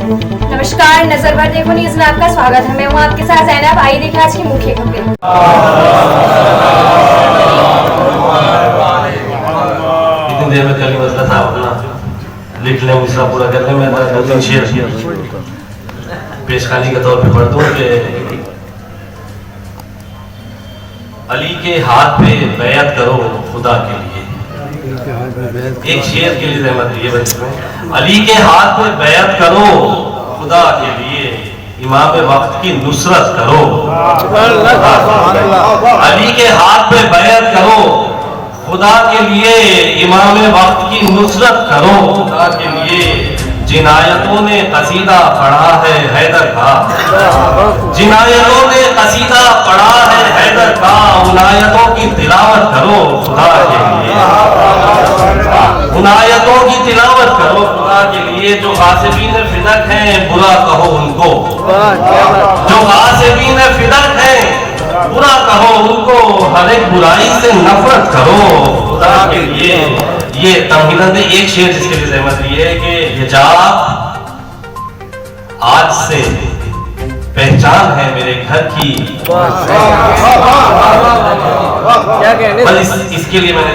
नमस्कार, नजर भर देखो न्यूज में आपका स्वागत है। मैं हूँ आपके साथ ज़ैनब। आइए देखें आज की मुख्य खबरें। इतनी देर में कल ही मसला था अपना लिख लें, दूसरा पूरा कर लें। मैं 2-3 शेर पेशखानी के तौर पे पढ़ दूं कि अली के हाथ पे बैत करो खुदा के लिए। एक शेर के लिए रहमत ये बच्चे, अली के हाथ पे बैत करो खुदा के लिए, इमाम वक्त की नुसरत करो। अली के हाथ पे बैत करो खुदा के लिए, इमाम वक्त की नुसरत करो खुदा के लिए। जिनायतों ने कसीदा पढ़ा है हैदर का, जिनायतों ने कसीदा पढ़ा है हैदर का, उनायतों की तिलावत करो खुदा के लिए, उनायतों की तिलावत करो खुदा के लिए। जो गासिबीन फिदक हैं बुरा कहो उनको, जो गासिबीन फिदक हैं बुरा कहो उनको, हर एक बुराई से नफरत करो खुदा के लिए। ये तमहीनत में एक शेर जिसके लिए रहमत ये है कि हिजाब आज से पहचान है मेरे घर की। इसके लिए मैंने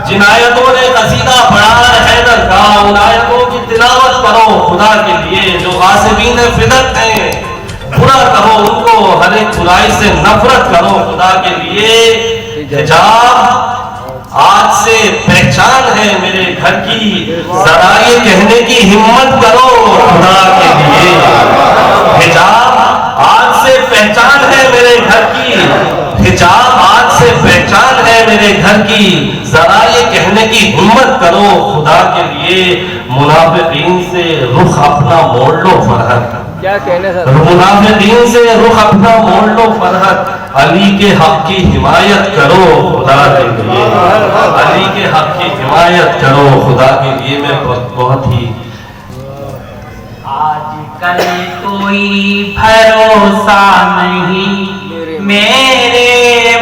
जिनायतों ने कसीदा पढ़ा है हैदर का, उनायतों की तिलावत करो खुदा के लिए। जो गासिबीन फिदक हैं बुरा कहो उनको, हर एक बुराई से नफरत करो खुदा के लिए। हिजाब आज से पहचान है मेरे घर की, जरा ये कहने की हिम्मत करो खुदा के लिए। हिजाब आज से पहचान है मेरे घर की, हिजाब आज से पहचान है मेरे घर की, जरा ये कहने की हिम्मत करो खुदा के लिए। मुनाफिकीन से रुख अपना मोड़ लो फरहत, क्या कहने सर, मुनाफिकीन से रुख अपना मोड़ लो फरहत। अली के हक की हिमायत करो खुदा के लिए, अली के हक की हिमायत करो खुदा के लिए। मैं बहुत ही आजकल कोई भरोसा नहीं मेरे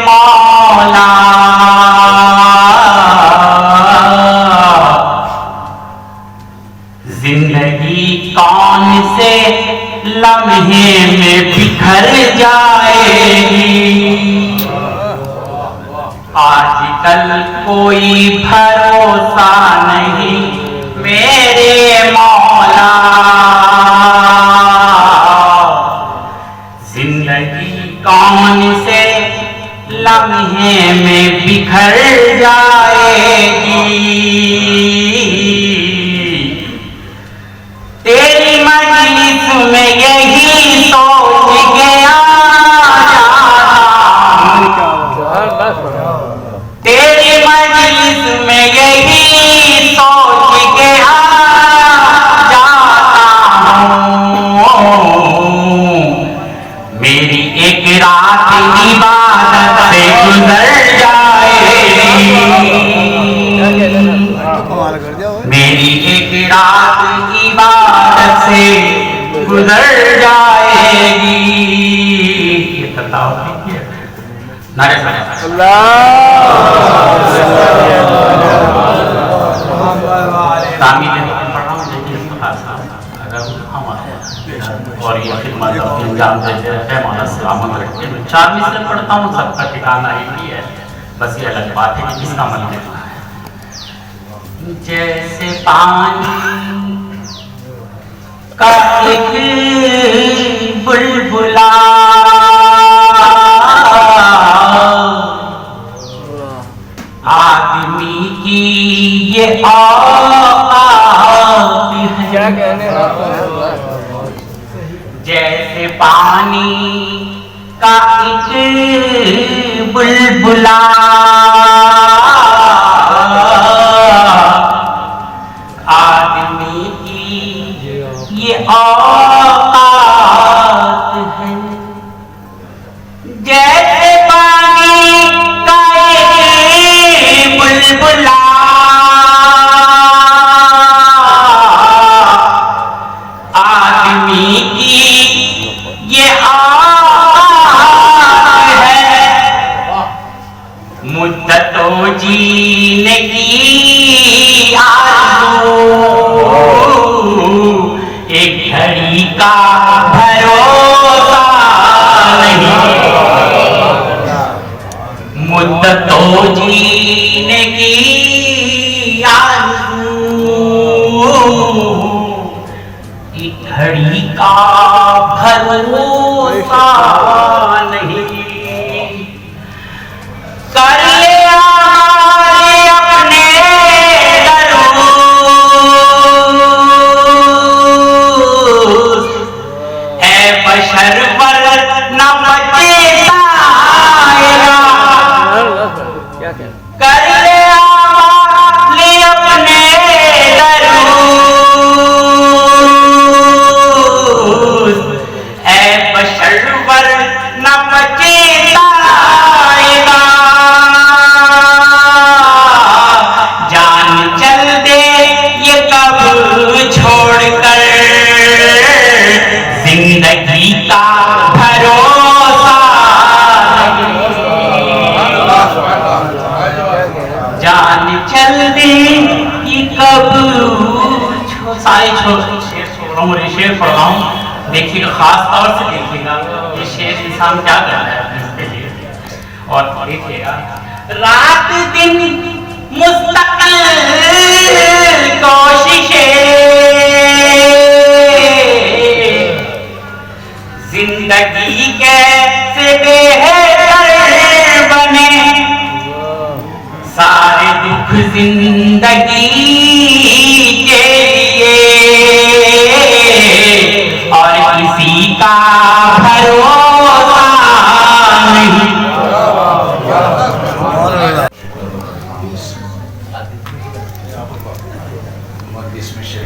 मौला, जिंदगी कौन से लम्हे में बिखर जाएगी। आजकल कोई भरोसा नहीं मेरे मौला, जिंदगी कौन से लम्हे में बिखर जाएगी। तेरी मजलिस में यही सोच गया, तेरी मजलिस में यही सोच गया जाता हूँ। मेरी एक रात इबादत से गुजर जाएगी, मेरी एक रात इबादत से गुजर जाएगी। नारे और ये खिदमत अंजाम देते रहते मौला सलामत रखते। 4 मिसरे पढ़ता हूँ, सबका ठिकाना एक ही है, बस ये अलग बात है कि किसका मन देना है। जैसे पानी का एक बुलबुला आदमी की ये औकात है, क्या कहने जैसे पानी का एक बुलबुला आदमी की ये औकात है। जैसे पानी का एक बुलबुला आदमी की ये औकात है। मुद्दतों जीने की आरज़ू का भरोसा नहीं, मुद्दतों जीने की आरज़ू, एक घड़ी का भरोसा नहीं, कर ले अपने बशर पर न बचेगा, कर ले अपने दरूस, है बशर पर न बचेगा, जान चल दे ये कब छोड़ कर, जिंदगी का भरोसा नहीं, जान चल दे ये कब सारे शेर शेर पढ़ रहा हूँ, देखिएगा खास तौर से देखिएगा ये शेर इंसान क्या कर रहा है इसके लिए, और देखिएगा रात दिन मुस्तकिल कोशिशें, जिंदगी कैसे बेहतर बने, सारे दुख जिंदगी के लिए, और किसी का भरोसा नहीं।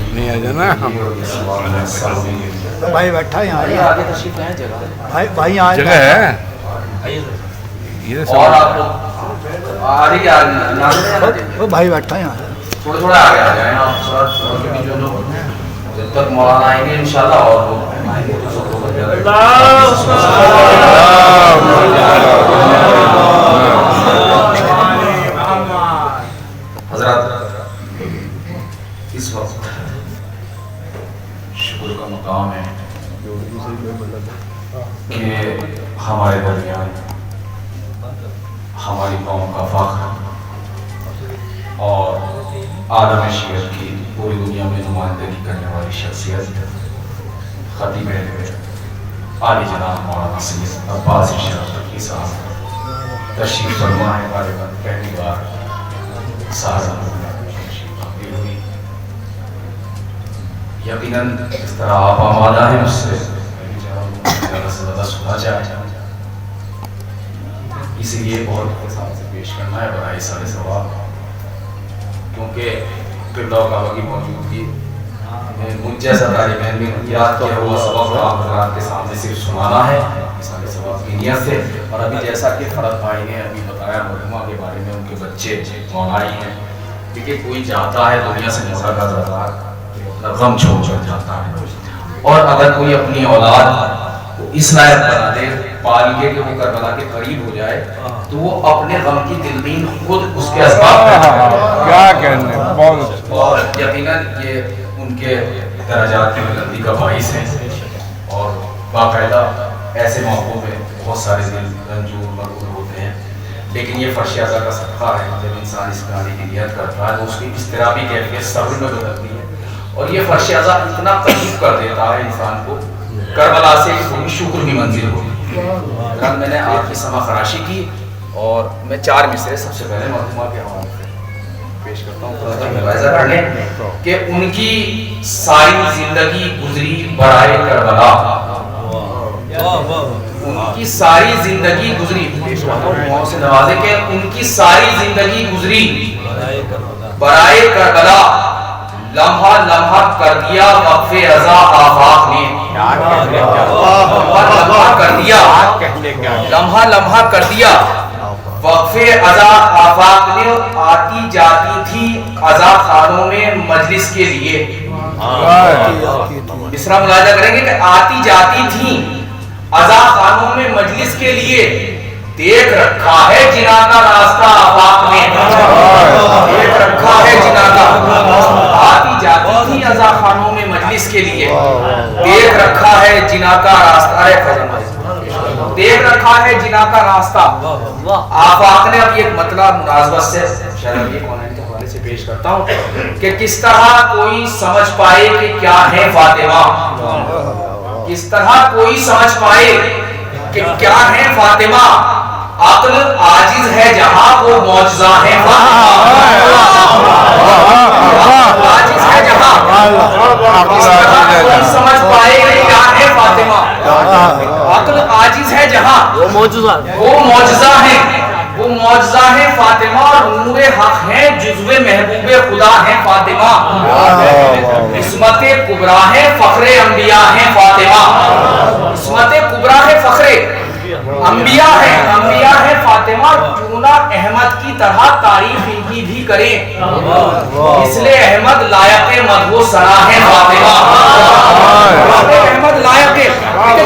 नहीं आ जाना हम भाई बैठा यहाँ आगे तशरीफ लाएं जगह भाई यहाँ जगह है इधर से और आप आगे वो भाई बैठा यहाँ थोड़ा थोड़ा आगे आ जाए आप थोड़ा, क्योंकि जो लोग जब तक मौलाना आएंगे इंशाल्लाह और लोग आएंगे तो सब लोग हजरत इस वक्त शुक्र का मकाम है कि हमारे दरमियान हमारी कौम का फख्र और आलम शियत की पूरी दुनिया में नुमाइंदगी करने वाली शख्सियत खतीब आली जनाब मौलाना सैयद अब्बास शरीफ तकी साहब तशरीफ फरमा है। गालिबन पहली बार यकीनन इस तरह आप आमादा हैं उससे ज़्यादा से ज़्यादा सुना चाहे, इसीलिए बहुत साथ से पेश करना है बराए सारे सवाब, क्योंकि किरदा काबा की मौजूदगी मुझ जैसा तालिब इल्म ने याद किया हुआ सबक आप हज़रात के सामने सिर्फ सुनाना है सारे सबक की नियत से। और अभी जैसा कि फरद भाई ने अभी बताया मरहुमा के बारे में, उनके बच्चे मौलाई हैं, देखिए कोई जाता है दुनिया से मोड़ा का ज़रा गम छोड़ जाता है, और अगर कोई अपनी औलाद को इस लायक बना दे पाल के कि वो करबला के करीब हो जाए, तो वो अपने गम की दिलगीन खुद उसके असबाब क्या कहने बहुत, और यकीनन ये उनके दराजात की बुलंदी का बाइस है। और बाकायदा ऐसे मौक़ों पे बहुत सारे दिल रंजूर मरबूर होते हैं, लेकिन ये फर्श अज़ा का सदका है, जब इंसान इस गाने की नियत करता है तो उसकी इस्तिराबी कैफियत सब्र में बदलती है, और ये फर्श अज़ा इतना करीब कर देता है इंसान को करबला से कि शुक्र की मंजिल हो। कल मैंने आपकी समा खराशी की और मैं 4 मिसरे सबसे पहले मरहुमा के हवाले से पेश करता हूँ मुलाहिज़ा करने कि उनकी सारी जिंदगी गुजरी बराए करबला, उनकी सारी जिंदगी गुजरी, पेश करता हूँ से नवाजे के उनकी सारी जिंदगी गुजरी बराए करबला, लम्हा लम्हा कर दिया वक्फे रज़ा आफाक ने, लम्हा कर दिया, लम्हा लम्हा कर दिया वक्फे अज़ा आफाक ने, आती जाती थी अज़ा खानों में मजलिस के लिए। इस तरह मुलाहिज़ा करेंगे कि आती जाती थी अज़ा खानों में मजलिस के लिए, देख रखा है जिना का रास्ता आफाक में, देख रखा है जिना का, आती जाती थी अज़ा खानों में मजलिस ابلیس کے لیے دیکھ رکھا ہے جنا کا راستہ. دیکھ رکھا ہے جنا کا راستہ. آفاق نے اب ایک مطلب مناسبت سے شاید یہ کونین کے حوالے سے پیش کرتا ہوں کہ کس طرح کوئی سمجھ پائے کہ کیا ہے فاطمہ. کس طرح کوئی سمجھ پائے کہ کیا ہے فاطمہ. عقل عاجز ہے جہاں وہ معجزہ ہے عاجز ہے جہاں. کس طرح کوئی سمجھ پائے کہ کیا ہے فاطمہ. عقل عاجز ہے جہاں وہ معجزہ ہے. وہ معجزہ ہے فاطمہ اور نور حق ہے جزو محبوب خدا ہے فاطمہ. عصمت کبریٰ ہے فخر انبیاء ہے فاطمہ. عصمت کبریٰ ہے فخر انبیاء ہے فاطمہ. کیوں نہ احمد کی طرح تعریف ان کی بھی کریں. اس لیے احمد لائق مدح ثنا ہے فاطمہ. احمد لائق ہے.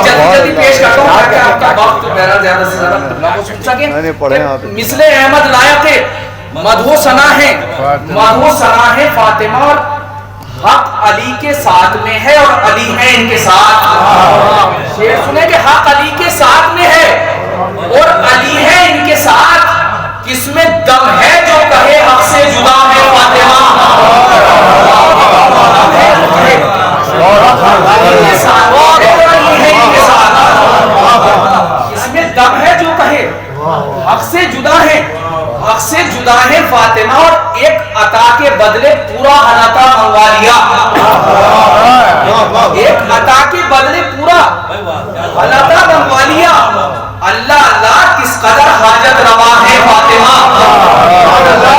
جلدی پیش کرتا ہوں تاکہ آپ کا وقت بہرحال زیادہ سے زیادہ اللہ کو سن سکیں. مثل احمد لائق مدح ثنا ہے فاطمہ. اور حق علی کے ساتھ میں ہے اور علی ہے ان کے ساتھ. شعر سنے کہ حق علی کے ساتھ میں ہے اور علی ہے ان کے ساتھ. کس میں دم ہے جو کہے حق سے جدا ہے فاطمہ. اس میں دم ہے جو کہے حق سے جدا ہے. حق سے جدا ہے فاطمہ. اور ایک عطا کے بدلے پورا حلقہ منگوا لیا. ایک عطا کے بدلے پورا حلقہ منگوا لیا. اللہ اللہ کس قدر حاجت روا ہے فاطمہ.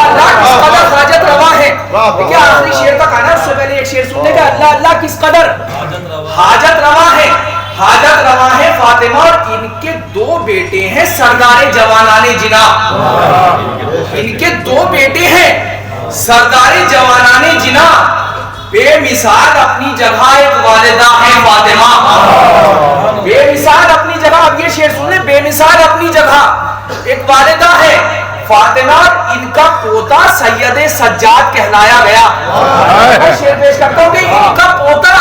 اللہ کس قدر حاجت روا ہے. دیکھیں آخری شعر تک آنا. اس سے پہلے ایک شعر سننے کا. اللہ اللہ کس قدر حاجت روا ہے. حاجت روا ہے فاطمہ. اور ان کے دو بیٹے ہیں سردار جوانان جنا. ان کے دو بیٹے ہیں سردار جوانان جنا. بے مثال اپنی جگہ ایک والدہ ہے فاطمہ. بے مثال اپنی جگہ. اب یہ شعر سن لیں. بے مثال اپنی جگہ ایک والدہ ہے فاطمہ. ان کا پوتا سید سجاد کہلایا گیا. میں شعر پیش کرتا ہوں کہ ان کا پوتا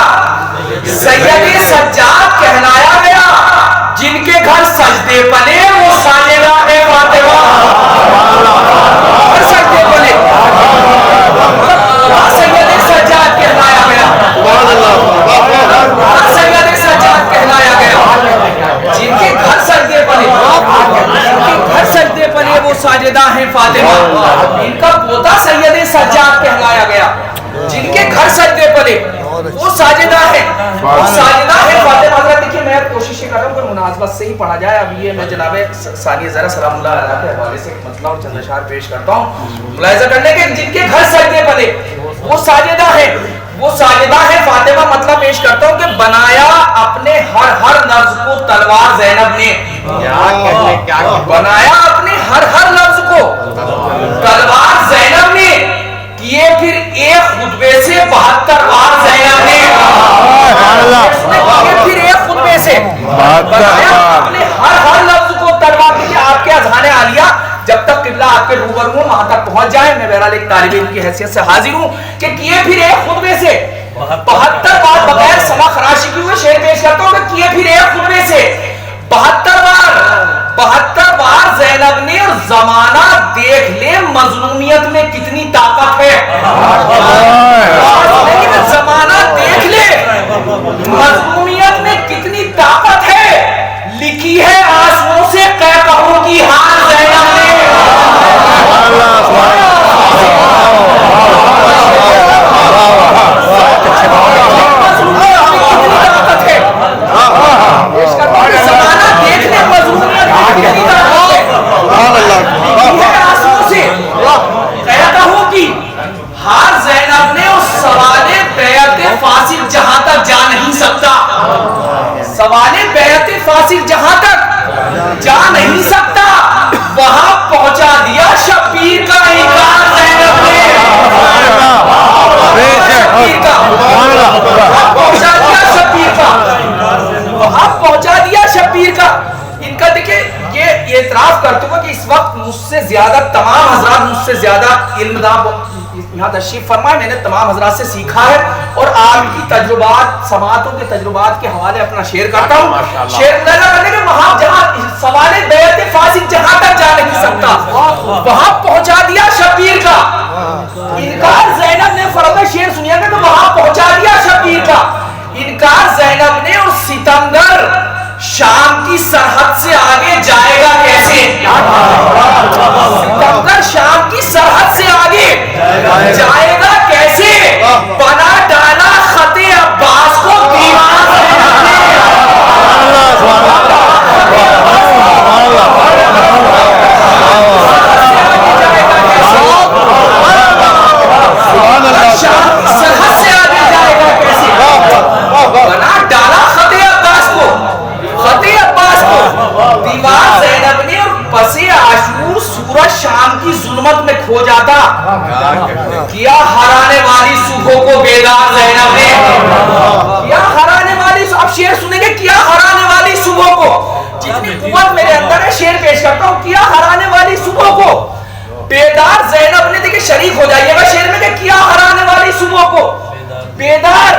سید سجاد کہلایا گیا. جن کے گھر سجدے پلے وہ ساجدہ ہے فاطمہ. اور سجدے پلے سید سجاد کہلایا گیا. سید سجاد کہلایا گیا. جن کے گھر سجدے پلے وہ ساجدہ ہیں فاطمہ. ان کا پوتا سید سجاد کہلایا گیا. جن کے گھر سجدے پلے وہ ساجدہ ہے. وہ ساجدہ ہے فاطمہ. حضرت دیکھیے میں کوشش کر رہا ہوں کہ مناسبت سے ہی پڑھا جائے. اب یہ میں جناب ثانیہ زہرا سلام اللہ علیہ کے حوالے سے مطلب اور چند اشعار پیش کرتا ہوں. ملاحظہ کرنے کے جن کے گھر سجدے پلے وہ ساجدہ ہے. وہ ساجدہ ہے فاطمہ. مطلب پیش کرتا ہوں کہ بنایا اپنے ہر لفظ کو تلوار زینب نے. بنایا اپنے ہر لفظ کو تلوار زینب نے. کیے پھر ایک خطبے سے 72 بار زینب نے. کیے پھر ایک خطبے سے بنایا اپنے ہر لفظ کو تلوار. دیکھیے آپ کے اذہان عالیہ جب تک قبلہ آپ کے روبرو ہوں وہاں تک پہنچ جائے. میں بہرحال ایک طالب علم کی حیثیت سے حاضر ہوں کہ کیے پھر ایک خطبے سے 72 بار بغیر سما خراشی کی ہوئے شعر پیش کرتا ہوں کہ کیے پھر ایک خطبے سے 72 بار زینب نے. اور زمانہ دیکھ لے مظلومیت میں کتنی طاقت ہے. زمانہ دیکھ لے مظلومیت میں کتنی طاقت ہے. لکھی ہے آنسوؤں سے قہقہوں کی حال زینب نے. جہاں تک جا نہیں سکتا وہاں پہنچا دیا شبیر کا انکار زینب نے. وہاں پہنچا دیا شبیر کا. ان کا دیکھیں یہ اعتراف کرتے ہوئے کہ اس وقت مجھ سے زیادہ تمام حضرات مجھ سے زیادہ علم دان یہاں تشریف فرمائے. میں نے تمام حضرات سے سیکھا ہے اور آپ کی تجربات سماعتوں کے تجربات کے حوالے اپنا شیئر کرتا ہوں. شیئر کرنے کے وہاں جہاں سوال بیعت فاسق جہاں تک جا نہیں سکتا وہاں پہنچا دیا شبیر کا انکار. زینب نے فرمایا شیئر سنیا کہ وہاں پہنچا دیا شبیر کا انکار زینب نے. اور ستمگر شام کی سرحد سے آگے جائے گا کیسے؟ ستمگر شام کی سرحد سے آگے جائے گا کیسے؟ بنا ڈالا خط عباس کو دیوان سرحد سے آگے جائے گا کیسے؟ بنا ڈالا خط عباس کو دیوار زینب نے. اور پس عاشور سورج شام کی ظلمت میں کھو جاتا. کیا ہرانے والی صبح کو بیدار زینب نے کیا ہرانے والی. اب شعر سنیں گے. کیا ہرانے والی صبح کو. جتنی قوت میرے اندر ہے شعر پیش کرتا ہوں. کیا ہرانے والی صبح کو بیدار زینب نے. دیکھیں شریک ہو جائیے گا شعر میں کہ کیا ہرانے والی صبح کو بیدار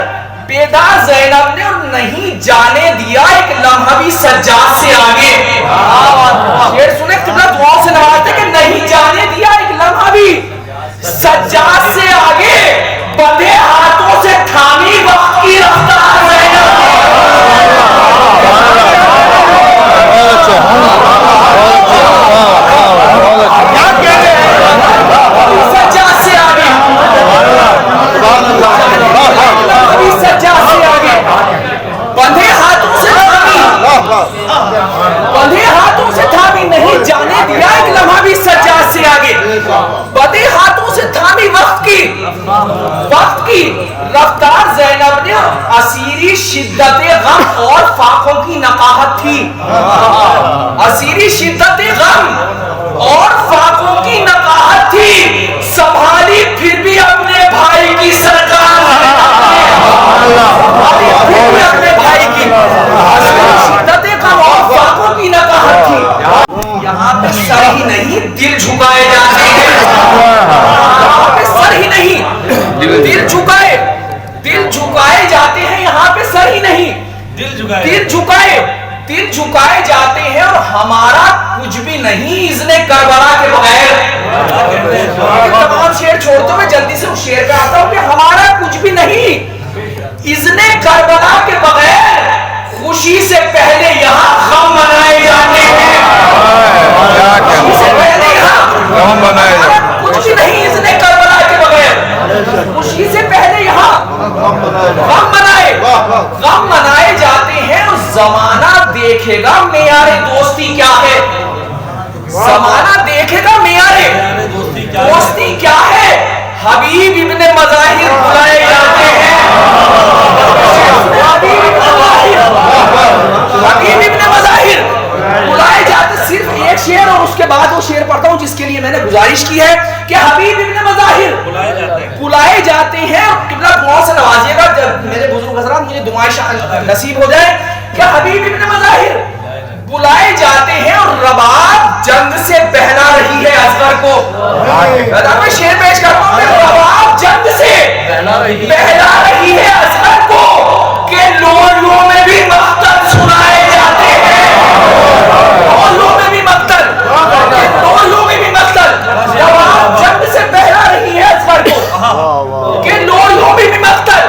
زینب نے. اور نہیں جانے دیا ایک لمحہ بھی سجاد سے آگے. شعر سنیں قبلہ دعاؤں سے نوازتے کہ نہیں جانے دیا ایک لمحہ بھی سجاد سے آگے. بندھے ہاتھوں سے تھامی وقت کی رفتار زینب سجاد سے آگے بندھے ہاتھوں سے تھامی نہیں جانے دیا ایک لمحہ بھی سجاد سے آگے. بندھے ہاتھوں سے تھامی وقت کی رفتار زینب نے. اسیری شدت غم اور فاقوں کی نقاہت تھی. اسیری شدت غم اور فاقوں کی نقاہت تھی. سنبھالی پھر بھی اپنے بھائی کی سرکار اپنے بھائی کی شدت غم اور فاقوں کی نقاہت تھی. یہاں پہ سر ہی نہیں دل جھکائے جاتے ہیں. یہاں پہ سر ہی نہیں دل جھکائے جاتے ہیں. یہاں پہ سر ہی نہیں دل جھکائے جاتے ہیں. اور ہمارا کچھ بھی نہیں اذن کربلا کے بغیر. تمام شعر چھوڑتے ہوئے جلدی سے اس شعر پہ آتا ہوں کہ ہمارا کچھ بھی نہیں اذن کربلا کے بغیر. خوشی سے پہلے یہاں غم منائے جاتے ہیں. خوشی سے پہلے یہاں کچھ بھی نہیں اذن کربلا کے بغیر. خوشی سے پہلے یہاں غم منائے جاتے ہیں. اور زمانہ دیکھے گا معیار دوستی کیا ہے. زمانہ دیکھے گا معیار دوستی کیا ہے. حبیب ابن مظاہر بلائے جاتے ہیں. حبیب ابن مظاہر بلائے جاتے. صرف ایک شعر اور اس کے بعد وہ شعر پڑھتا ہوں جس کے لیے میں نے گزارش کی ہے کہ حبیب ابن مظاہر بلائے جاتے ہیں. قبلہ دعاؤں سے نوازیے گا. جب میرے بزرگ حضرات مجھے دعائیں نصیب ہو جائے کہ حبیب ابن مظاہر بلائے جاتے ہیں. اور رباب جنگ سے بہلا رہی ہے اصغر کو. میں شعر پیش کرتا ہوں کہ رباب جنگ سے بہلا رہی ہے اصغر کو. کہ لولوں میں بھی مقتل سنائے جاتے ہیں. لولوں میں بھی مقتل رباب جنگ سے بہلا رہی ہے اصغر کو. کہ لولوں میں بھی مقتل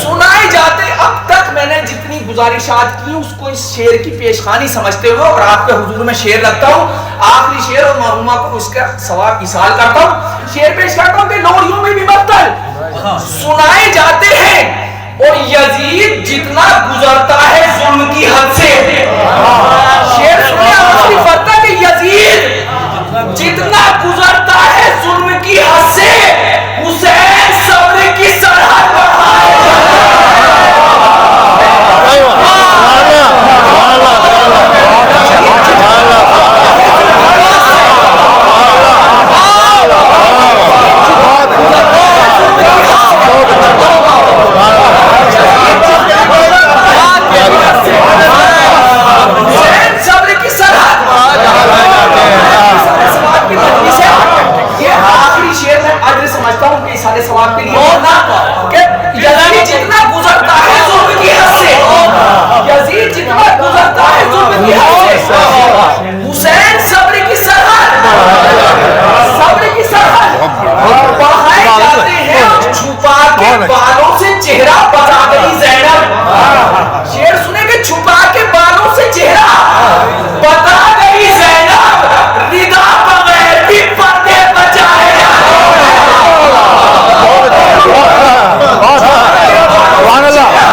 سنائے جاتے. اب تک میں نے جتنی گزارشات کی اس کو اس شعر کی پیشخانی سمجھتے ہوئے اور آپ کے حضور میں شعر رکھتا ہوں. آخری شعر اور مرحومہ کو اس کا ثواب ایصال کرتا ہوں. شعر پیش کرتا ہوں کہ لوریوں میں بھی مقتل سنائے جاتے ہیں. اور یزید جتنا گزرتا ہے ظلم کی حد سے. شعر سنیں آخری فرقہ کہ یزید جتنا گزرتا ہے ظلم کی حد سے. حسین صبر کی سرحد بڑھائے صبر کی سرحد चेहरा बता गई ज़ैनब। शेर सुनेंगे, छुपा के बालों से चेहरा बता गई ज़ैनब, रिदा बगैर भी पर्दे बचाए।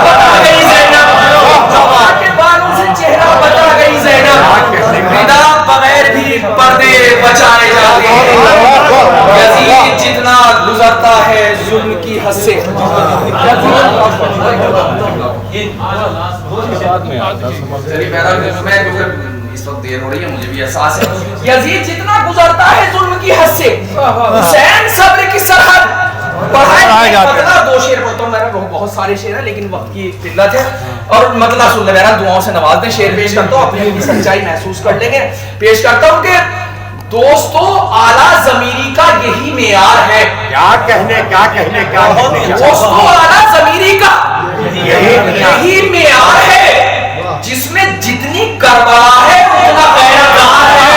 बता गई ज़ैनब, छुपा के बालों से चेहरा बता गई ज़ैनब, रिदा बगैर भी पर्दे बचाए जाते हैं। यजीद जितना गुजरता है जुल्म की हद से, इस वक्त देर हो रही है, मुझे भी एहसास है। यजीद जितना गुजरता है जुल्म की हद से, हुसैन सब्र की सरहद बढ़ाए। मतलब दो शेर पढ़ता हूँ, मेरा बहुत सारे शेर है लेकिन वक्त की किल्लत है, और मतलब सुन ले, मेरा दुआओं से नवाज दें। शेर पेश करता हूँ, अपनी सच्चाई महसूस कर लेंगे। पेश करता हूँ कि दोस्तों, आला ज़मीरी का यही मेयार है। क्या कहने दोस्तों, आला ज़मीरी का यही मेयार है, जिसमें जितनी करबला है उतना गैरतदार है।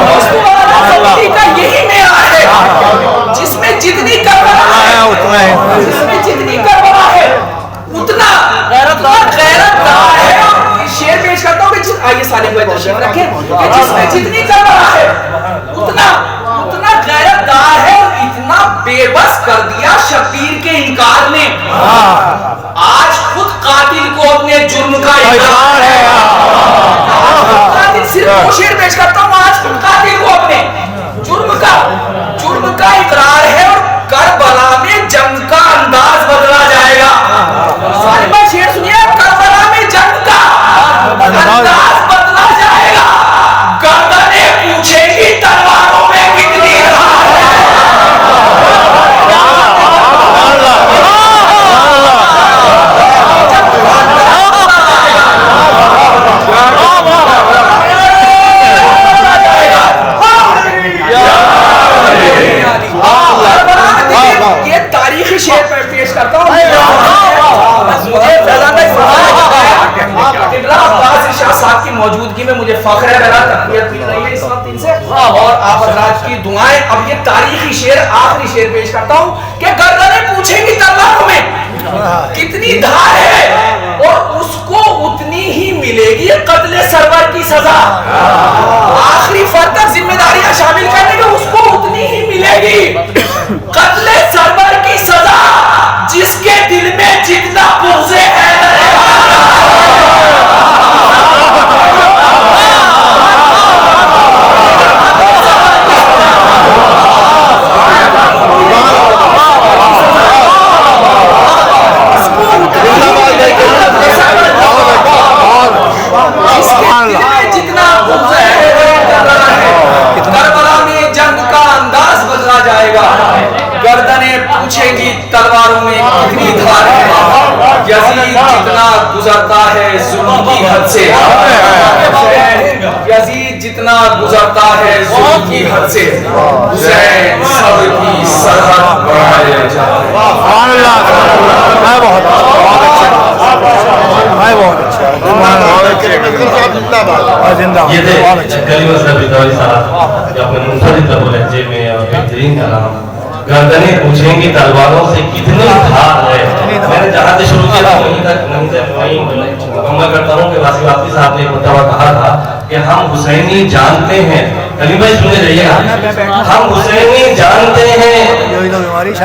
दोस्तों, आला ज़मीरी का यही मेयार है, जिसमें जितनी करबला है, जिसमें जितनी करबला है उतना गैरतदार है। शेर पेश करता हूँ कि आइए साले को तशरीफ रखें, कि जिसमें जितनी करबला है उतना गैरतदार है। और इतना बेबस कर दिया शब्बीर के इनकार ने, आज खुद कातिल को अपने जुर्म का इकरार है। कातिल, सिर्फ वो शेर पेश करता हूँ, आज खुद कातिल को अपने जुर्म का इकरार है। और करबला में जंग का अंदाज बदला जाएगा। सारे बात शेर सुनिए, करबला में जंग का अंदाज बदला जाएगा। गर्दनें पूछेगी तलवारों में कितनी धार है। ये तारीखी शेर पेश करता हूँ। मुझे अब्बास इरशाद साहब की मौजूदगी में मुझे फख्र है, मेरा तकबीरत मिल रही है इस वक्त इनसे, और आप हजरात की दुआएं। अब ये तारीखी शेर, आखिरी शेर पेश करता हूँ कि गर्दनें पूछेंगी तलवारों में कितनी धार है, और उसको उतनी ही मिलेगी कत्ले सरवर की सजा। आखिरी फर्द तक जिम्मेदारियां शामिल करने में उसको उतनी ही मिलेगी कत्ले सरवर की सजा, जिसके दिल में जितना बुग़्ज़े है। जितना बुग़्ज़ है करबला में जंग का अंदाज बदला जाएगा। गर्दनें पूछेंगी तलवारों में कितनी धार है। यजीद जितना गुजरता है जुल्म की हद से, यजीद जितना गुजरता है जुल्म की हद से, हुसैन सब्र की सरहद बढ़ाए जाए। ये थे कलीमा साहब बिदौरी साहब, जो अपने मुनफरिद लहजे में और बेहतरीन कलाम। गर्दनें पूछेंगी तलवारों से कितनी धार है। मैंने जहाँ से शुरू किया था वहीं तक वहीं मुकम्मल करता हूँ कि वासी वासी साहब ने एक मरतबा कहा था कि हम हुसैनी जानते हैं। कलीमा सुने रहिएगा, हम हुसैनी जानते हैं,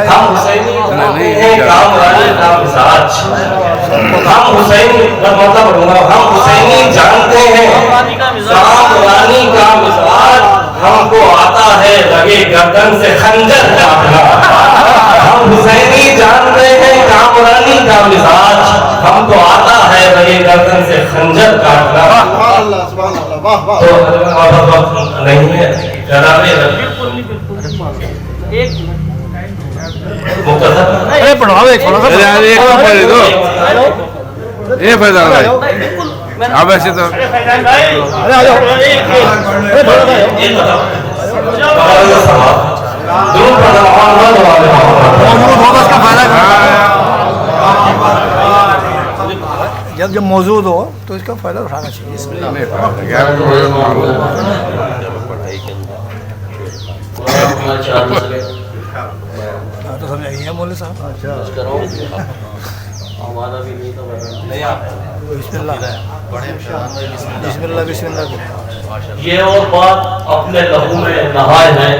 हम हुसैनी जानते हैं कामरानी का मिजाज, हम हुसैनी मतलब हम हुसैनी जानते हैं कामरानी का मिजाज, हमको आता है लगे गर्दन से खंजर काटना। हम हुसैनी जानते हैं कामरानी का मिजाज, हमको आता है लगे गर्दन से खंजर काटना। तो नहीं है अरे पढ़ाओ एक थोड़ा सा, एक और पढ़ दो। ये फैजान भाई, अब ऐसे तो जब मौजूद हो तो इसका फ़ायदा उठाना चाहिए। तो समझाइए मौलवी साहब। बिस्मिल्लाह बिस्मिल्लाह। ये और बात अपने लहू में नहाए हैं,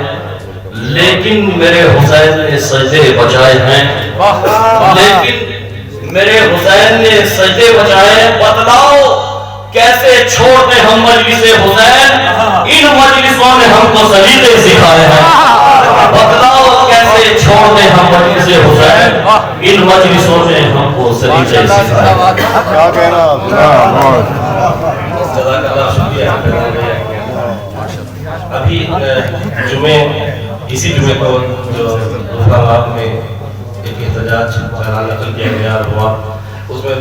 लेकिन मेरे हुसैन ने सजदे बचाए हैं, लेकिन मेरे हुसैन ने सजदे बचाए। बतलाओ कैसे छोड़ दे हम मजलिसे हुसैन, इन मजलिसों ने हमको सलीके सिखाए हैं। बतलाओ कैसे छोड़ दे हम मजलिसे हुसैन, इन मजलिसों ने हमको सलीके सिखाए हैं। क्या कहना अभी जुमे इसी जुमे को जो मुल्क में एक एहतजाज बयान नकल किया गया हुआ, उसमें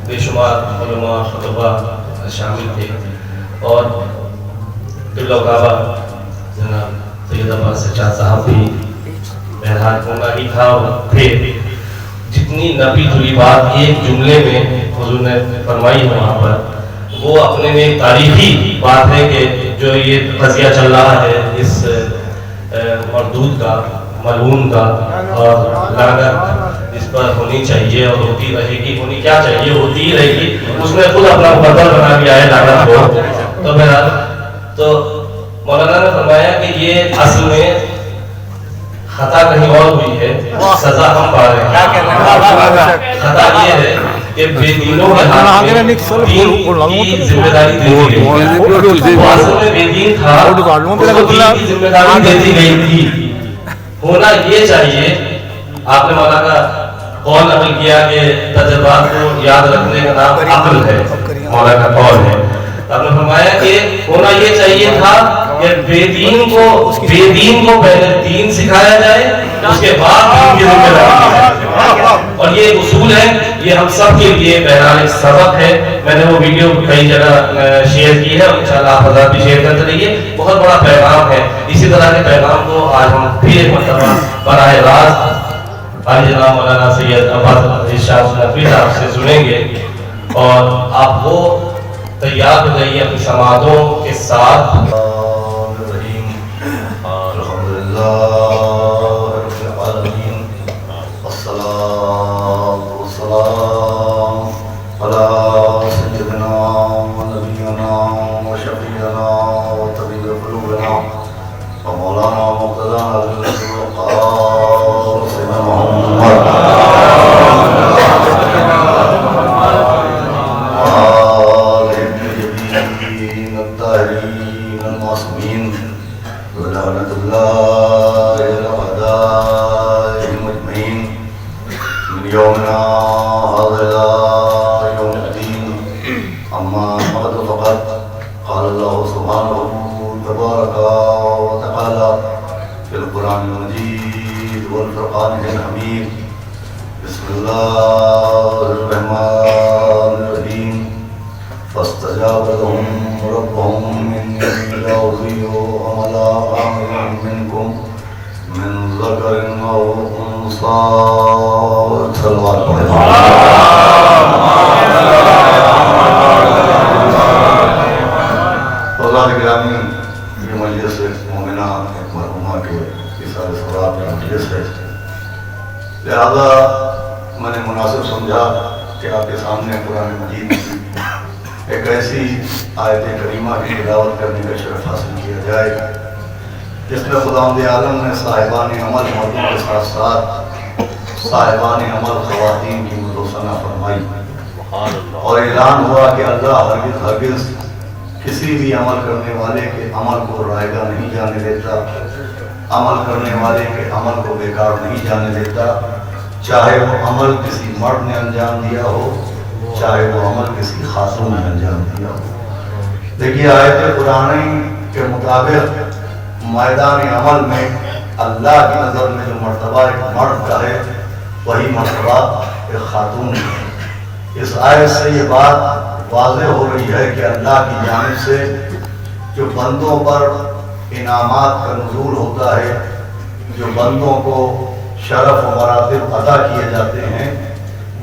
बेशुमार उलमा खुतबा शामिल थे और काबा जनाब सैयद अब्बास सज्जाद साहब भी बहरहाल होना ही था। फिर जितनी नबी जुड़ी बात एक जुमले में हुजूर ने फरमाई है वहाँ पर, वो अपने में तारीखी बात है कि जो ये कज़िया चल रहा है इस मरदूद का, मलून का और लागत इस पर होनी चाहिए और होती रहेगी, होनी क्या चाहिए होती ही रहेगी। उसने खुद अपना मुकद्दर बना दिया है लागत को। तो बहरहाल तो मौलाना ने फरमाया कि ये असल में खता कहीं और हुई है, सजा हम पा रहे हैं। खता ये है कि बेदीनों के हाथ में दीन की जिम्मेदारी दी गई। असल में बेदीन था, उसको दीन की जिम्मेदारी दे दी गई थी। होना ये चाहिए, आपने मौलाना का कौल नकल किया कि तजुर्बात को याद रखने का नाम अक्ल है, मौलाना का कौल है। आपने फरमाया कि होना ये चाहिए था कि बेदीन को पहले दीन सिखाया जाए, उसके बाद दीन की जिम्मेदारी दी जाए। और ये उसूल है, ये हम सब के लिए बहरहाल एक सबक है। मैंने वो वीडियो कई जगह शेयर की है और इंशाल्लाह आप हज़रात भी शेयर करते रहिए। बहुत बड़ा पैगाम है। इसी तरह के पैगाम को आज हम फिर एक मरतबा बराह रास्त जनाब मौलाना सैयद अब्बास इरशाद नकवी साहब से सुनेंगे और आप वो तैयार हो जाइए अपनी समातों के साथ। लिहाजा मैंने मुनासिब समझा कि आपके सामने कुरान मजीद एक ऐसी आयत करीमा की तिलावत करने का शरफ हासिल किया जाए जिसमें खुदावंद आलम ने साहिबान अमल मर्दों के साथ साथ साहिबान अमल ख़वातीन की मुदोसना फरमाई और ऐलान हुआ कि अल्लाह हरगिज़ किसी भी अमल करने वाले के अमल को रायगा नहीं जाने देता, अमल करने वाले के अमल को बेकार नहीं जाने देता, चाहे वो अमल किसी मर्द ने अंजाम दिया हो, चाहे वो अमल किसी खातून ने अंजाम दिया हो। देखिए आयत कुरानी के मुताबिक मैदान अमल में अल्लाह की नज़र में जो मर्तबा एक मर्द का है वही मर्तबा एक खातून का है। इस आयत से ये बात वाज़ेह हो रही है कि अल्लाह की जानिब से जो बंदों पर इनामात का नुज़ूल होता है, जो बंदों को शरफ व मरातिब अता किए जाते हैं,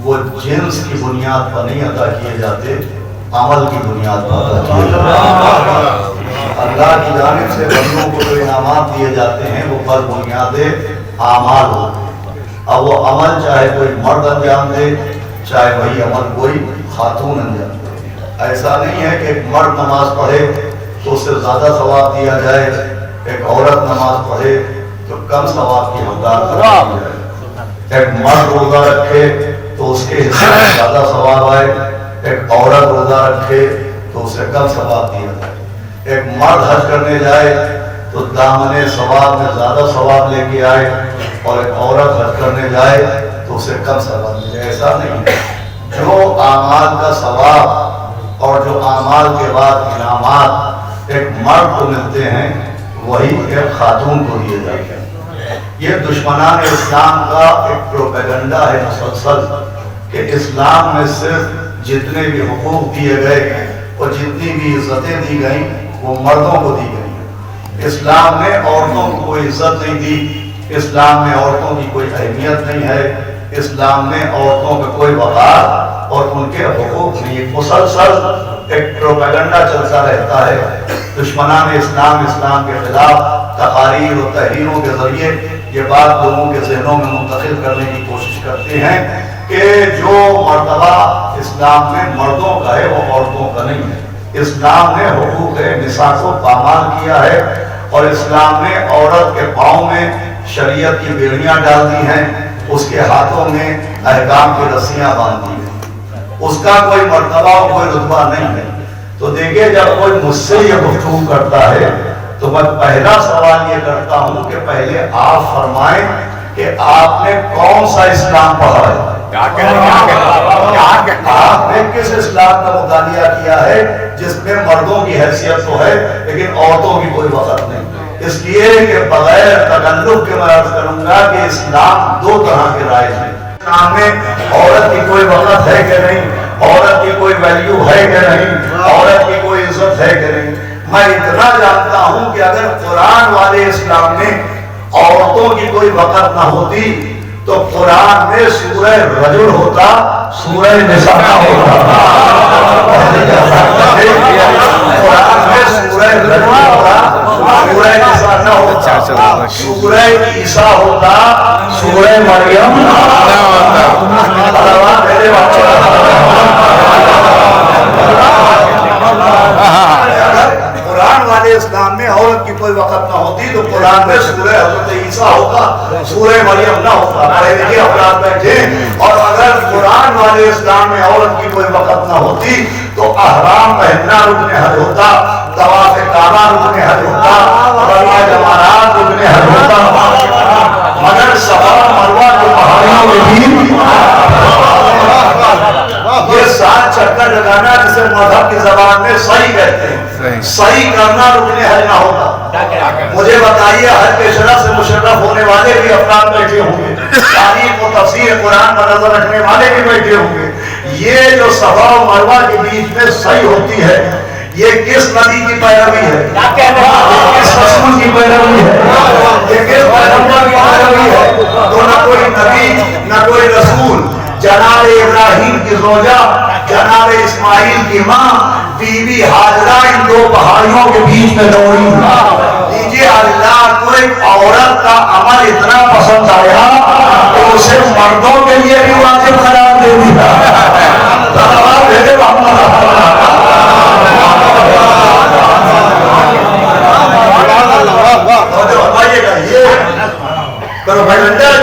وہ جنس کی بنیاد پر نہیں عطا کیے جاتے، عمل کی بنیاد پر عطا کیے جاتے ہیں۔ اللہ کی جانب سے بندوں کو جو انعامات دیے جاتے ہیں وہ پر بنیاد اعمال ہوتے ہیں۔ اب وہ عمل چاہے کوئی مرد انجام دے، چاہے وہی عمل کوئی خاتون انجام دے۔ ایسا نہیں ہے کہ ایک مرد نماز پڑھے تو اس سے زیادہ ثواب دیا جائے، ایک عورت نماز پڑھے تو کم ثواب کی حقدار قرار دی جائے۔ ایک مرد روزہ رکھے تو اس کے حصے میں زیادہ ثواب آئے، ایک عورت روزہ رکھے تو اسے کم ثواب دیا جائے۔ ایک مرد حج کرنے جائے تو دامن ثواب میں زیادہ ثواب لے کے آئے، اور ایک عورت حج کرنے جائے تو اسے کم ثواب ملے۔ ایسا نہیں ہے، جو اعمال کا ثواب اور جو اعمال کے بعد انعامات ایک مرد کو ملتے ہیں وہی ایک خاتون کو دیے جاتے ہیں۔ یہ دشمنان اسلام کا ایک پروپیگنڈا ہے مسلسل کہ اسلام میں صرف جتنے بھی حقوق دیے گئے اور جتنی بھی عزتیں دی گئیں وہ مردوں کو دی گئی۔ اسلام نے عورتوں کو کوئی عزت نہیں دی، اسلام میں عورتوں کی کوئی اہمیت نہیں ہے، اسلام میں عورتوں کا کوئی وقار اور ان کے حقوق نہیں۔ مسلسل ایک پروپیگنڈا چلتا رہتا ہے۔ دشمنان اسلام اسلام کے خلاف تقاریر و تحریروں کے ذریعے یہ بات لوگوں کے ذہنوں میں منتقل کرنے کی کوشش کرتے ہیں کہ جو مرتبہ اسلام میں مردوں کا ہے وہ عورتوں کا نہیں ہے۔ اسلام نے حقوق نساء کو پامال کیا ہے، اور اسلام نے عورت کے پاؤں میں شریعت کی بیڑیاں ڈال دی ہیں، اس کے ہاتھوں میں احکام کی رسیاں باندھ دی ہیں، اس کا کوئی مرتبہ اور کوئی رتبہ نہیں ہے۔ تو دیکھیں جب کوئی مجھ سے یہ گفتگو کرتا ہے تو میں پہلا سوال یہ کرتا ہوں کہ پہلے آپ فرمائیں کہ آپ نے کون سا اسلام پڑھا ہے، آپ نے کس اسلام کا مطالعہ کیا ہے جس میں مردوں کی حیثیت تو ہے لیکن عورتوں کی کوئی وقت نہیں۔ اس لیے کہ بغیر تکلف کے میں عرض کروں گا کہ اسلام دو طرح کے رائج ہیں۔ اسلام میں عورت کی کوئی وقت ہے کہ نہیں، عورت کی کوئی ویلیو ہے کہ نہیں، عورت کی کوئی عزت ہے کہ نہیں۔ میں اتنا جانتا ہوں کہ اگر قرآن والے اسلام میں عورتوں کی کوئی وقت نہ ہوتی تو قرآن میں سورہ رجل ہوتا، سورہ نساء ہوتا۔ قرآن میں سورہ رجل ہوتا، سورہ نساء نہ ہوتا، سورہ عیسیٰ ہوتا، سورہ مریم قرآن والے اسلام میں عورت کی کوئی وقت نہ ہوتی تو قرآن میں سورہ حضرت عیسیٰ ہوتا، سورہ مریم نہ ہوتا۔ پڑھے لکھے افراد بیٹھے، اور اگر قرآن والے اسلام میں عورت کی کوئی وقت نہ ہوتی تو احرام پہننا رکن حج ہوتا، طواف کعبہ رکن حج ہوتا، رمیہ جمرات رکن حج ہوتا، مگر صفا مروہ کی پہاڑیوں میں بھی یہ 7 چکر لگانا جسے مذہب کی زبان میں صحیح کہتے ہیں، صحیح کرنا رکن حج نہ ہوتا۔ مجھے بتائیے حج کے شرح سے مشرف ہونے والے بھی افراد بیٹھے ہوں گے، تاریخ و تفسیر قرآن پر نظر رکھنے والے بھی بیٹھے ہوں گے۔ یہ جو صفا و مروہ کے بیچ میں صحیح ہوتی ہے یہ کس نبی کی پیروی ہے، کس رسول کی پیروی ہے، یہ کس پیغمبر کی پیروی ہے؟ تو نہ کوئی نبی نہ کوئی رسول، جناب ابراہیم کی زوجہ، جناب اسماعیل کی ماں بی بی ہاجرہ ان دو پہاڑیوں کے بیچ میں دوڑی۔ دیجیے اللہ کو ایک عورت کا عمل اتنا پسند آیا کہ اسے مردوں کے لیے بھی واجب قرار دے دیا۔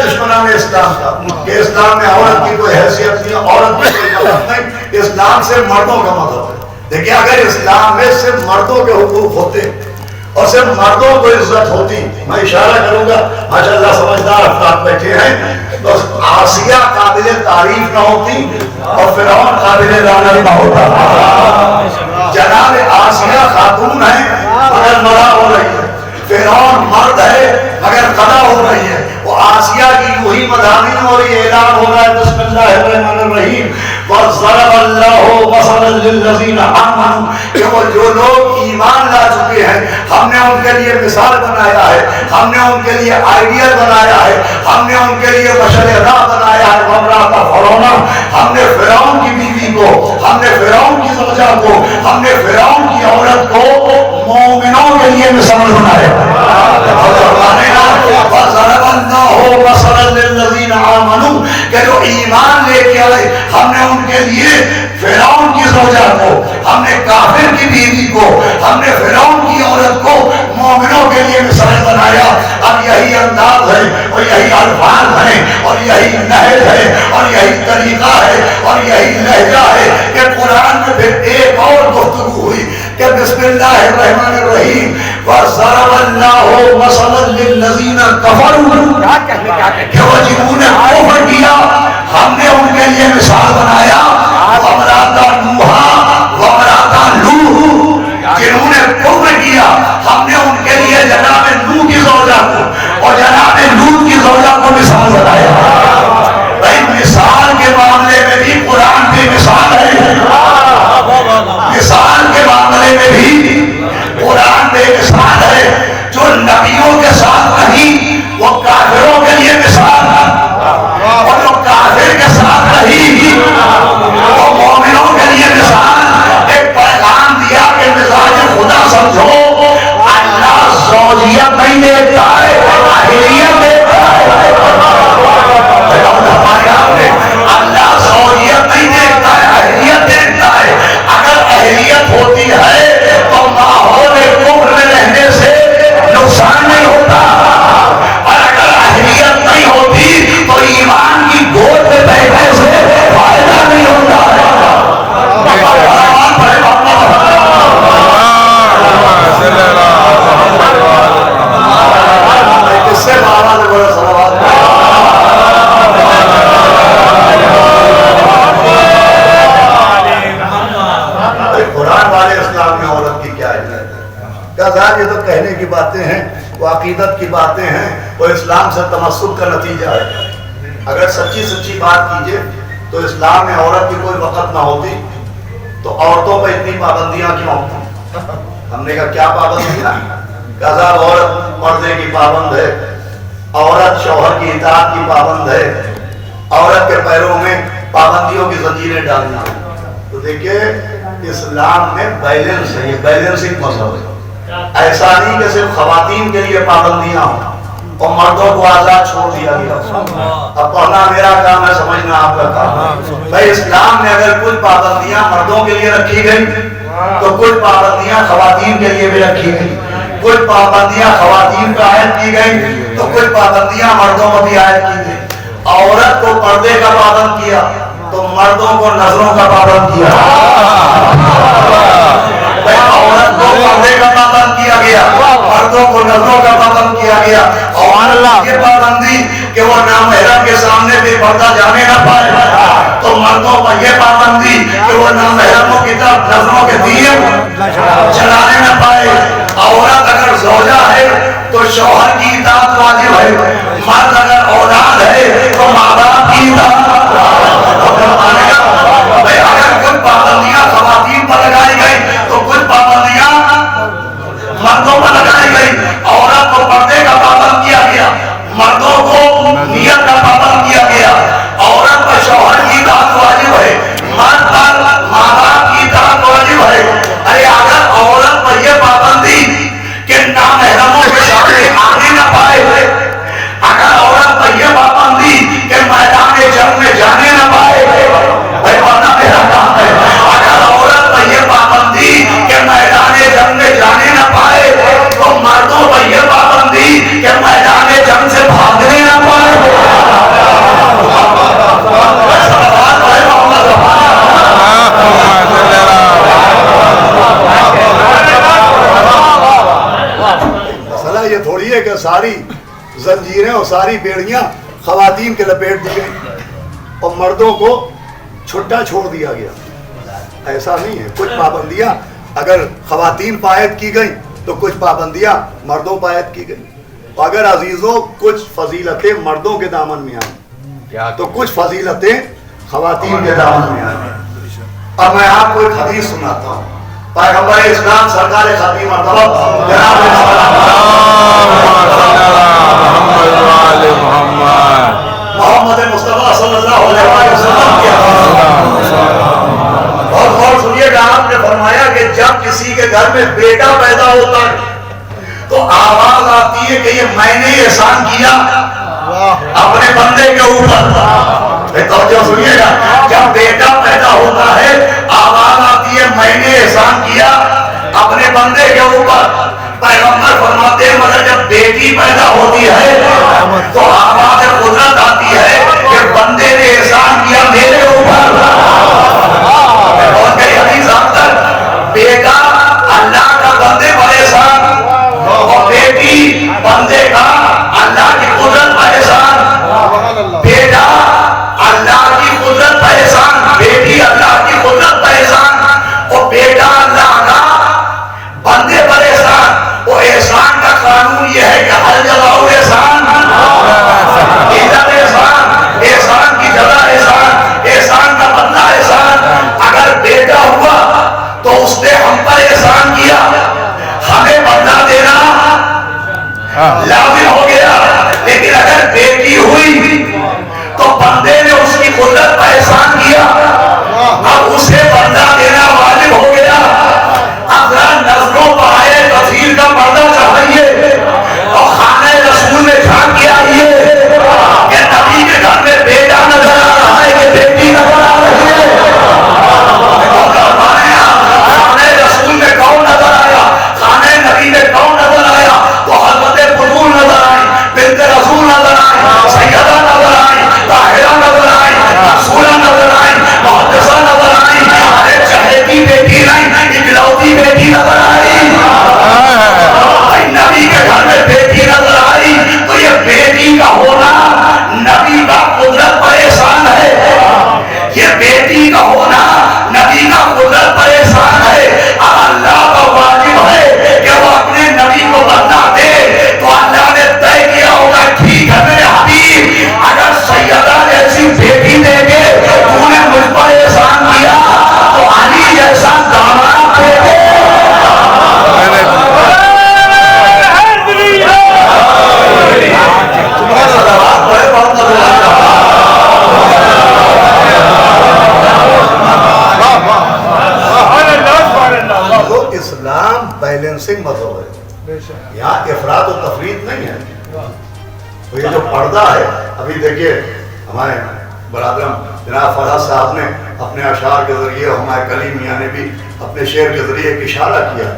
دشمنان اسلام کا کہ اسلام میں عورت کی کوئی حیثیت نہیں، عورت کی کوئی مدد نہیں، اسلام سے مردوں کا مدد ہے۔ دیکھیں اگر اسلام میں صرف مردوں کے حقوق ہوتے اور صرف مردوں کو عزت ہوتی، میں اشارہ کروں گا ماشاءاللہ سمجھدار افراد بیٹھے ہیں، تو آسیہ قابل تعریف نہ ہوتی اور فرعون قابل لعنت نہ ہوتا۔ جناب آسیہ خاتون ہے مگر مرا ہو رہی ہے، فرعون مرد ہے مگر قضا ہو رہی ہے۔ وہ آسیہ کی وہی مضامین اور یہ اعلان ہو رہا ہے بسم اللہ الرحمن الرحیم وَضَرَبَ اللَّهُ مَثَلًا لِلَّذِينَ آمَنُوا کہ وہ جو لوگ ایمان لا چکے ہیں हमने उनके लिए मिसाल बनाया है, हमने उनके लिए आइडियल बनाया है, हमने उनके लिए मशले राह बनाया है। वमराता फरौना, हमने फिरौन की बीवी को, हमने फिरौन की ज़ौजा को, हमने फिरौन की औरत को मोमिनों के लिए मिसाल बनाया। कि जो ईमान लेके आए, हमने उनके लिए फिरौन की ज़ौजा को, हमने काफिर की बीवी को, हमने फिरौन की औरत को मोमिनों के लिए मिसाल बनाया। अब यही अंदाज है और यही अल्फाज है और यही नहज है और यही तरीका है और यही लहजा है कि कुरान में फिर एक और गुफ्तगू हुई कि बिस्मिल्लाहिर्रहमानिर्रहीम वज़रबल्लाहु मसलन लिल्लज़ीना कफरू, कि वो जिन्होंने कुफ्र किया हमने उनके लिए मिसाल बनाया। वमराता नूहा वमराता लूह, जिन्होंने कुफ्र किया हमने उनके लिए जनाब नूह की ज़ौजा को और जनाब लूत की ज़ौजा को मिसाल बनाया। भाई मिसाल के मामले में भी कुरान की मिसाल है, मिसाल के मामले में भी कुरान बेमिसाल है। जो नबियों के साथ रही वो काफिरों के लिए मिसाल है और जो काफिर के साथ रही वो मोमिनों के लिए मिसाल। एक पैगाम दिया कि मिजाज खुदा समझो, अल्लाह ज़ौजियत नहीं देता है, अहलियत देता है। अल्लाह ज़ौजियत नहीं देखता है, अहलियत देखता है। अगर अहलियत होती है तो माहौल कुफ्र में रहने से नुकसान नहीं होता, और अगर अहलियत नहीं होती तो ईमान की गोद में बैठने से फायदा नहीं होता है। किससे बाबा ने बड़ा सवाल कुरान वाले इस्लाम में औरत की क्या अहमियत है? क्या साहब ये तो कहने की बातें हैं, वो अकीदत की बातें हैं, वो इस्लाम से तमस्सुक का नतीजा है। अगर सच्ची सच्ची बात कीजिए तो इस्लाम में औरत की कोई वक़्त ना होती तो औरतों पर इतनी पाबंदियां क्यों होती? हमने कहा क्या पाबंदियां? क्या साहब औरत पर्दे की पाबंद है, औरत शौहर की इताअत की पाबंद है, औरत के पैरों में पाबंदियों की जंजीरें डालना। तो देखिए इस्लाम में बैलेंस है, ये बैलेंसिंग मसला है। ऐसा नहीं कि सिर्फ खवातीन के लिए पाबंदियां हो और मर्दों को आजाद छोड़ दिया गया। अब पढ़ना मेरा काम है, समझना आपका काम है। भाई इस्लाम में अगर कुछ पाबंदियां मर्दों के लिए रखी गई तो कुछ पाबंदियां खवातीन के लिए भी रखी गई, कुछ पाबंदियां खवातीन पर आयद की गई तो कुछ पाबंदियां मर्दों पर भी आयद की गई। औरत को पर्दे का पाबंद किया तो मर्दों को नजरों का पाबंद किया। औरत को पर्दे का पाबंद किया गया, मर्दों को नजरों का पाबंद किया गया। और ये पाबंदी कि वो नामहरम के सामने बेपर्दा जाने न पाए, तो मर्दों पर यह पाबंदी कि वो नामहरमों की तरफ नजरों के दिए चलाने न पाए। औरत अगर ज़ौजा है तो शौहर की इताअत वाजिब है, मर्द अगर औलाद है तो माँ बाप की इताअत। अगर कुछ पाबंदियां खवातीन पर लगाई गई तो कुछ पाबंदियां मर्दों पर लगाई गई। औरत को पर्दे का पाबंद किया गया, मर्दों को नियत का पाबंद किया गया। औरत पर शौहर की इताअत वाजिब है, मर्द पर माँ बाप की इताअत वाजिब है। अरे अगर औरत पर यह पाबंदी कि नामहरमों के सामने आने न पाए, अगर औरत पर यह पाबंदी कि मैदान जंग में जाने न पाए, भाई पढ़ना मेरा काम है। अगर औरत पर यह पाबंदी कि मैदान जंग में जाने न पाए तो मर्दों पर यह पाबंदी कि मैदान जंग से भागने न पाए। मसला ये थोड़ी है कि सारी जंजीरें और सारी बेड़ियां खवातीन के लपेट दी गई और मर्दों को छुट्टा छोड़ दिया गया। ऐसा नहीं है। कुछ पाबंदियां अगर खवातीन पर आयद की गई तो कुछ पाबंदियां मर्दों पर आयद की गई। अगर अजीजों कुछ फजीलतें मर्दों के दामन में आई तो कुछ फजीलतें खवातीन के दामन में आई। अब मैं आपको एक हदीस सुनाता हूँ। पैगंबर इस्लाम सरकार खतीम मरतबा जनाब मोहम्मद मुस्तफा सल्लल्लाहु अलैहि वसल्लम की और गौर सुनिएगा, आपने फरमाया कि जब किसी के घर में बेटा पैदा होता है तो आवाज आती है कि ये मैंने एहसान किया अपने बंदे के ऊपर। तो सुनिएगा, जब बेटा पैदा होता है आवाज आती है मैंने एहसान किया अपने बंदे के ऊपर। पैगंबर फरमाते हैं मगर जब बेटी पैदा होती है तो आवाज कुदरत आती है कि बंदे ने एहसान किया मेरे ऊपर। और कई हदीस अंदर बेटा अल्लाह का बंदे पर एहसान और बेटी बंदे का अल्लाह की कुदरत पर एहसान। बेटा अल्लाह की कुदरत पर एहसान, बेटी अल्लाह की कुदरत पर एहसान और बेटा अल्लाह का बंदे पर एहसान। वो एहसान का कानून ये है कि हर जगह एहसान, इधर एहसान, एहसान की जगह एहसान, एहसान का बदला एहसान। अगर बेटा हुआ तो उसने हम पर एहसान किया, हमें बदला देना लाजिम हो गया। लेकिन अगर बेटी हुई तो बंदे ने उसकी कुदरत पर एहसान किया, अब उसे बदला देना वाजिब हो गया। अब नजरों पर आए तफसीर का पर्दा चढ़ाइए और खाने रसूल में झांक के आइए कि नबी के घर में बेटा नजर आ रहा है कि बेटी नजर आ रही है। खाने रसूल में कौन नजर आया, खाने नबी में कौन नजर आया? तो हजरत फजूल नजर आई, बिन्त रसूल नजर आई, सैयदा नजर आई, ताहिरा नजर आई, रसूला नजर आई, मुहद्दिसा नजर आई। अरे चहेती बेटी नहीं, इकलौती बेटी नजर आई। नबी के घर में बेटी नजर आई तो ये बेटी का होना नबी का कुदरत पर एहसान है। ये बेटी का होना नबी का कुदरत पर एहसान है। अल्लाह का वाजिब है कि वो अपने नबी को बदला दे तो अल्लाह ने तय किया होगा ठीक है मेरे हबीब, अगर सैयदा जैसी बेटी देंगे तूने मुझ पर एहसान किया तो अली जैसा दामाद देंगे। इस्लाम बैलेंसिंग मजहब है, यहाँ इफरात और तफरीद नहीं है। तो ये जो पर्दा है, अभी देखिए हमारे बरादरम जनाब फरहत साहब ने अपने अशार के जरिए, हमारे कलीम मियाँ ने भी अपने शेर के जरिए एक इशारा किया।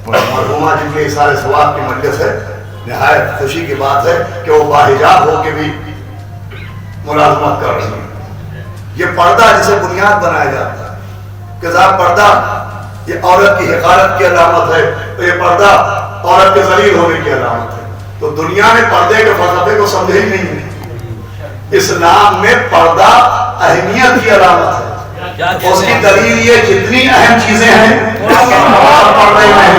मरहुमा जिनके इशारे सवाब की मजलिस है, निहायत खुशी की बात है कि वो बाहिजाब होके भी मुलाजमत कर रही है। ये पर्दा जिसे बुनियाद बनाया जाता है कि साहब पर्दा ये औरत की हिकारत की अलामत है, तो ये पर्दा औरत के जलील होने की अलामत है। तो दुनिया में पर्दे के फलसफे को समझे ही नहीं है। इस्लाम में पर्दा अहमियत की अलामत है। उसकी दलील ये जितनी अहम चीजें हैं पर्दे में हैं,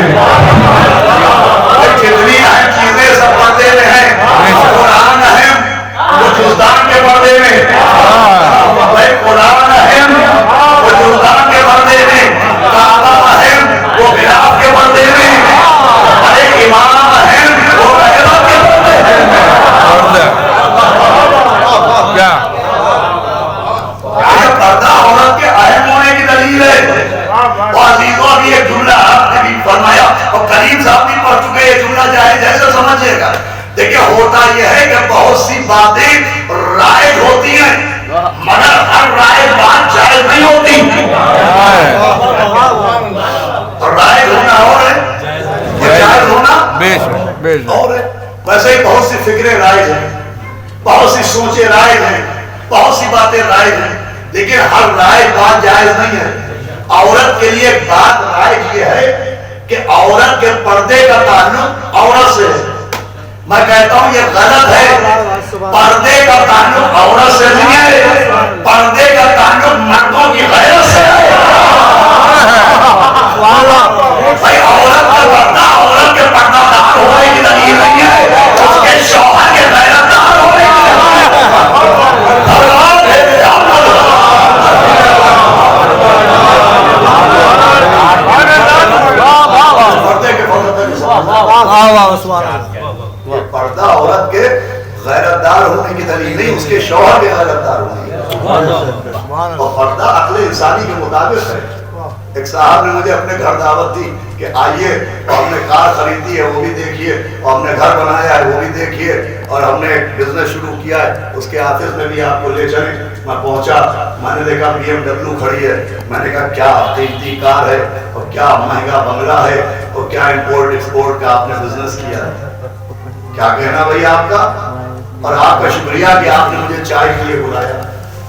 जितनी अहम चीजें सब पर्दे में हैं। कुरान अहम वो जुज़दान के पर्दे में, कुरान अहम वो जुज़दान के पर्दे में, काबा अहम वो गिलाफ के पर्दे में, अरे इमाम अहम वो रहमत के पर्दे में। क्या पर्दा औरत के अहम होने की दलील है। और अजीजों अभी एक जुमला आपने भी फरमाया और करीम साहब भी पढ़ चुके, ये जुमला जायज है तो समझिएगा। देखिए होता यह है कि बहुत सी बातें राइज होती हैं मगर हर राइज बात जायज नहीं होती। और राइज होना और है, जायज होना और है। वैसे ही बहुत सी फिक्रें राइज हैं, बहुत सी सोचें राइज हैं, बहुत सी बातें राइज हैं, लेकिन हर राइज बात जायज नहीं है। औरत के लिए बात राइज ये है कि औरत के पर्दे का ताल्लुक औरत से है। मैं कहता हूं ये गलत है। पर्दे का ताल्लुक औरत से नहीं है, पर्दे का ताल्लुक मर्दों की गैरत से है। भाई औरत का पर्दा औरत के पर्दादार होने की दलील नहीं है, उसके शौहर के गैरतदार होने की ये पर्दा औरत के गैरतदार होने की दलील नहीं, उसके शौहर के गैरतदार होने की। और पर्दा अक्ल इंसानी के मुताबिक है। एक साहब ने मुझे अपने घर दावत दी कि आइए, और हमने कार खरीदी है वो भी देखिए, और हमने घर बनाया है वो भी देखिए, और हमने एक बिजनेस शुरू किया है, उसके ऑफिस में भी आपको ले चले। मैं पहुंचा, मैंने देखा BMW खड़ी है। मैंने कहा क्या कीमती कार है, और क्या महंगा बंगला है, और क्या इंपोर्ट एक्सपोर्ट का आपने बिजनेस किया है, क्या कहना भाई आपका। और आपका शुक्रिया कि आपने मुझे चाय के लिए बुलाया।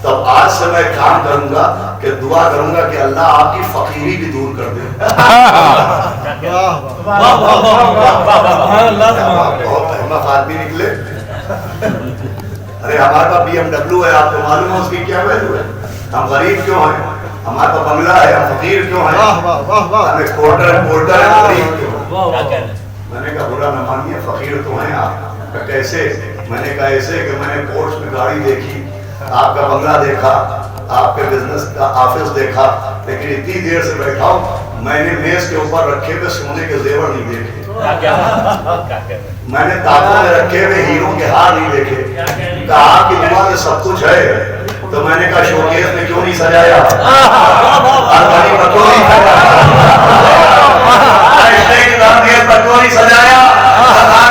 तब आज से मैं काम करूंगा कि दुआ करूंगा कि अल्लाह आपकी फकीरी भी दूर कर दे। बहुत अहमद आदमी निकले। अरे हमारे पास BMW है, आपको मालूम है उसकी क्या वैल्यू है। हम गरीब क्यों हैं, हमारे पास बंगला है, हम फकीर क्यों हैं, हम एक्सपोर्टर इंपोर्टर हैं, गरीब क्यों। मैंने कहा बुरा न मानिए, फकीर तो हैं आप। कैसे? मैंने कहा ऐसे कि मैंने पोर्च में गाड़ी देखी, आपका बंगला देखा, आपके बिजनेस का ऑफिस देखा, लेकिन इतनी देर से बैठा हूं, मैंने मेज के ऊपर रखे हुए सोने के जेवर नहीं देखे, मैंने ताकों में रखे हुए हीरो के हार नहीं देखे। कहा आपकी दुआ में सब कुछ है, तो मैंने कहा शोकेस में क्यों नहीं सजाया, अलमारी पर क्यों नहीं सजाया।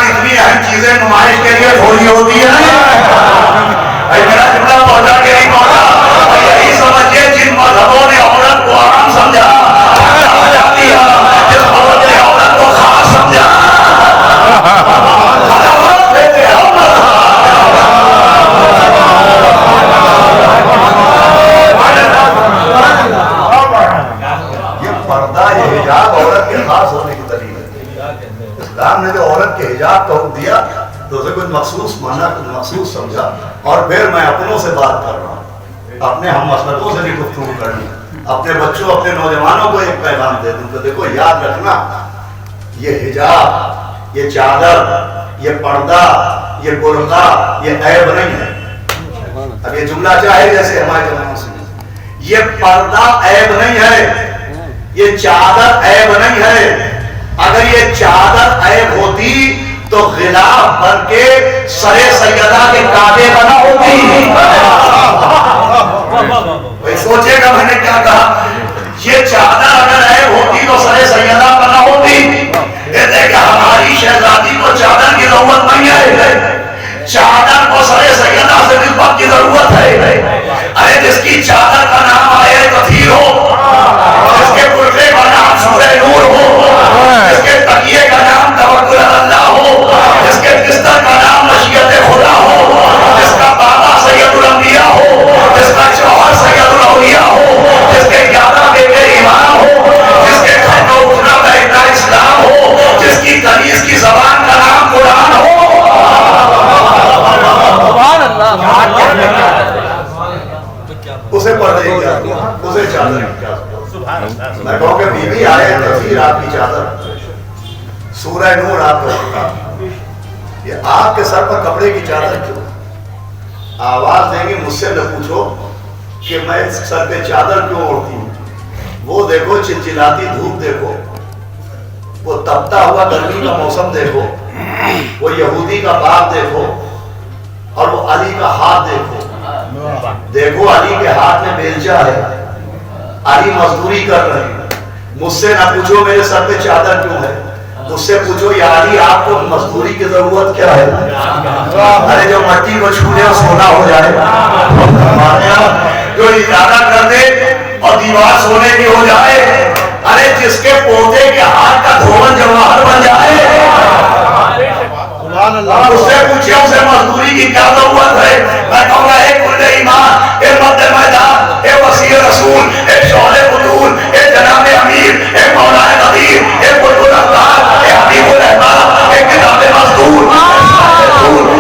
इतनी अहम चीजें नुमाइश के लिए थोड़ी होती है। मेरा जुमला पहुंचा के नहीं पहुंचा। यही समझिए जिन मजहबों ने औरत को आराम समझा, जिस औरत ने औरत को खास समझा, ये पर्दा, ये हिजाब औरत के खास होने की दलील है। इस्लाम ने जो औरत के हिजाब को दिया तो उसे कुछ मखसूस माना, कुछ मखसूस समझा। और फिर मैं अपनों से बात कर रहा हूँ, अपने हम मसलकों से भी गुफ्तगू करनी, अपने बच्चों, अपने नौजवानों को एक पैगाम दे दूँ कि देखो याद रखना, ये हिजाब, ये चादर, ये पर्दा, ये बुर्का, ये ऐब नहीं है। अब ये जुमला चाहे जैसे हमारे जमाने से, ये पर्दा ऐब नहीं है, ये चादर ऐब नहीं है। अगर ये चादर ऐब होती तो गिलाफ बन के सरे सैयदा के काबे बना होती। भाई सोचेगा मैंने क्या कहा। ये चादर अगर ऐब होती तो सरे सैयदा बना होती। ये देखा हमारी शहजादी को चादर की जरूरत नहीं है, चादर को सरे सैयदा से निस्बत की जरूरत है। अरे जिसकी चादर का नाम आए कथीर हो, जिसके कुर्ते का नाम सूरह नूर हो, जिसके तकिए का नाम तवक्कुल अल्लाह हो, जिसके बिस्तर का नाम मशीयत खुदा हो, जिसका बाबा सैयदुल अंबिया हो, जिसका शौहर सैयदुल औलिया हो, जिसके 11 बेटे इमाम हो, जिसके घर में उठना बैठना इस्लाम हो, जिसकी कनीज की ज़बान का नाम कुरान हो, उसे पर्दे क्या, उसे चादर क्या। मैं कहूँ कि बीवी आए तफसीर आपकी चादर, सूरह नूर आपका, ये आपके सर पर कपड़े की चादर क्यों। आवाज देंगे मुझसे न पूछो कि मैं सर पे चादर क्यों ओढ़ती हूँ। वो देखो चिलचिलाती धूप देखो, वो तपता हुआ गर्मी का मौसम देखो, वो यहूदी का बाप देखो, और वो अली का हाथ देखो। देखो अली के हाथ में बेलचा है, अली मजदूरी कर रहे हैं। मुझसे ना पूछो मेरे सर पे चादर क्यों है, मुझसे पूछो या अली आपको मजदूरी की जरूरत क्या है। अरे जो मट्टी को छू ले सोना हो जाए, जो इजारा कर दे और दीवार सोने की हो जाए, अरे जिसके पोते के हाथ का धोवन जवाहर बन जाए, उससे पूछे उसे मजदूरी की क्या जरूरत है। मैं कहूँगा एक कुल्ले ईमान, एक मद्दे मैदान, एक वसीय रसूल, एक शौले बुतूल, एक जनाबे अमीर, एक मौलाए नदीर, एक बुलबुल अख्तार, एक हबीबुल रहमान, एक किताबे मजदूर,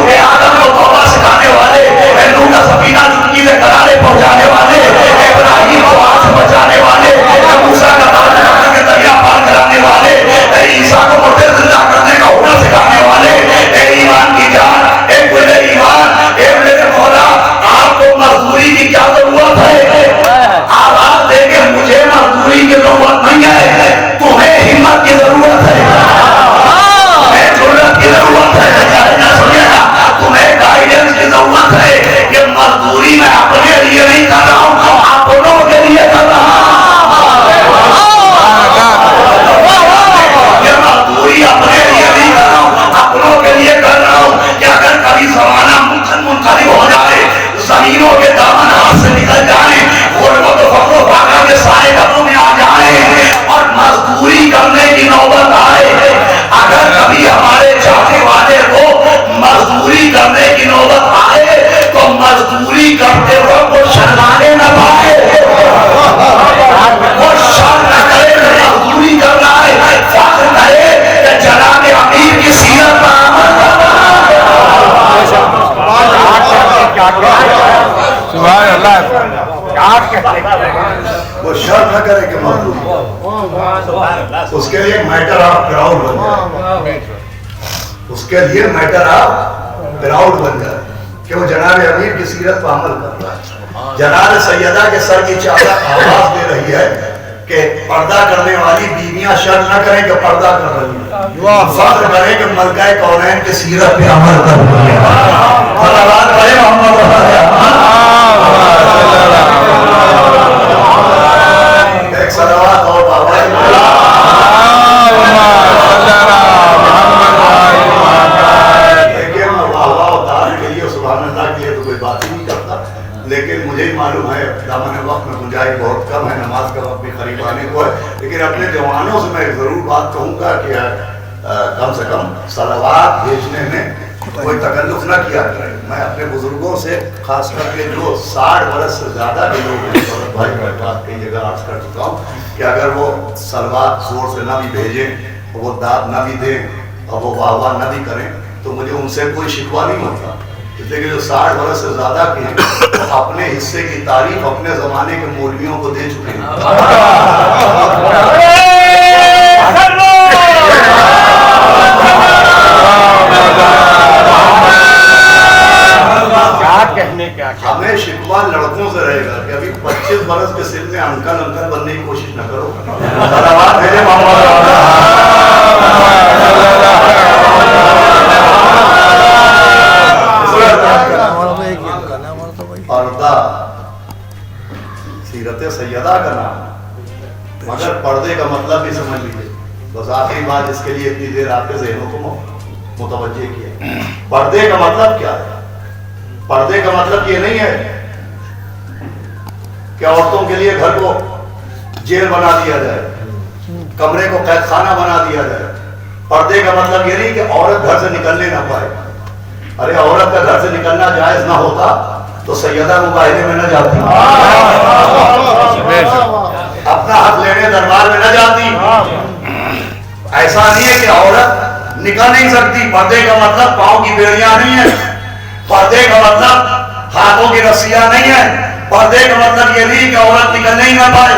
एक आदम को तौबा सिखाने वाले, एक नूह का सफीना चुटकी से किनारे पहुंचाने वाले, एक इब्राहीम को आग से बचाने वाले, एक मूसा का ताज के दरिया पार कराने वाले, उसके लिए मैटर ऑफ प्राउड बन जाए कि वो जनाब अमीर की सीरत पर अमल कर रहा है। जनाब सैयदा के सर की चादर आवाज दे रही है कि पर्दा करने वाली बीवियां शर्त न करें कि पर्दा कर रही है, फख्र करें कि मलकाए कौनैन की सीरत पे अमल कर रही है। सलावत पढ़े मोहम्मद एक सलावत और बाबा लेकिन मुझे ही मालूम है दामन वक्त में गुंजाइश बहुत कम है, नमाज का वक्त भी करीब आने को है, लेकिन अपने जवानों से मैं जरूर बात कहूँगा कि कम से कम सलावात भेजने में कोई तकल्लुफ न किया करें। मैं अपने बुजुर्गों से खास करके जो 60 बरस से ज़्यादा के लोग हैं, भाई मैं बात कई जगह अर्ज कर चुका हूँ कि अगर वो सलवात जोर से न भी भेजें, वो दाद न भी दें और वो वाह वाह न भी करें, तो मुझे उनसे कोई शिकवा नहीं होता। इसलिए जो 60 बरस से ज्यादा के हैं तो अपने हिस्से की तारीफ अपने जमाने के मौलवियों को दे चुके हैं। हमें शिकवा लड़कों से रहेगा कि अभी 25 बरस के सिर में अंकल अंकल बनने की कोशिश न करो। पर्दा सीरत सैयदा का नाम, मगर पर्दे का मतलब भी समझ लीजिए। बस आखिरी बात इसके लिए इतनी देर आपके ज़हनों को मुतवज्जे किया। पर्दे का मतलब क्या है? पर्दे का मतलब ये नहीं है कि औरतों के लिए घर को जेल बना दिया जाए, कमरे को कैद खाना बना दिया जाए। पर्दे का मतलब ये नहीं कि औरत घर से निकलने ना पाए। अरे औरत का घर से निकलना जायज ना होता तो सैयदा मुबाहिले में न जाती, अपना हक लेने दरबार में न जाती। ऐसा नहीं है कि औरत निकल नहीं सकती। पर्दे का मतलब पांव की बेड़ियां नहीं है, पर्दे का मतलब हाथों की रस्सियां नहीं है, पर्दे का मतलब ये नहीं कि औरत निकलने ही ना पाए।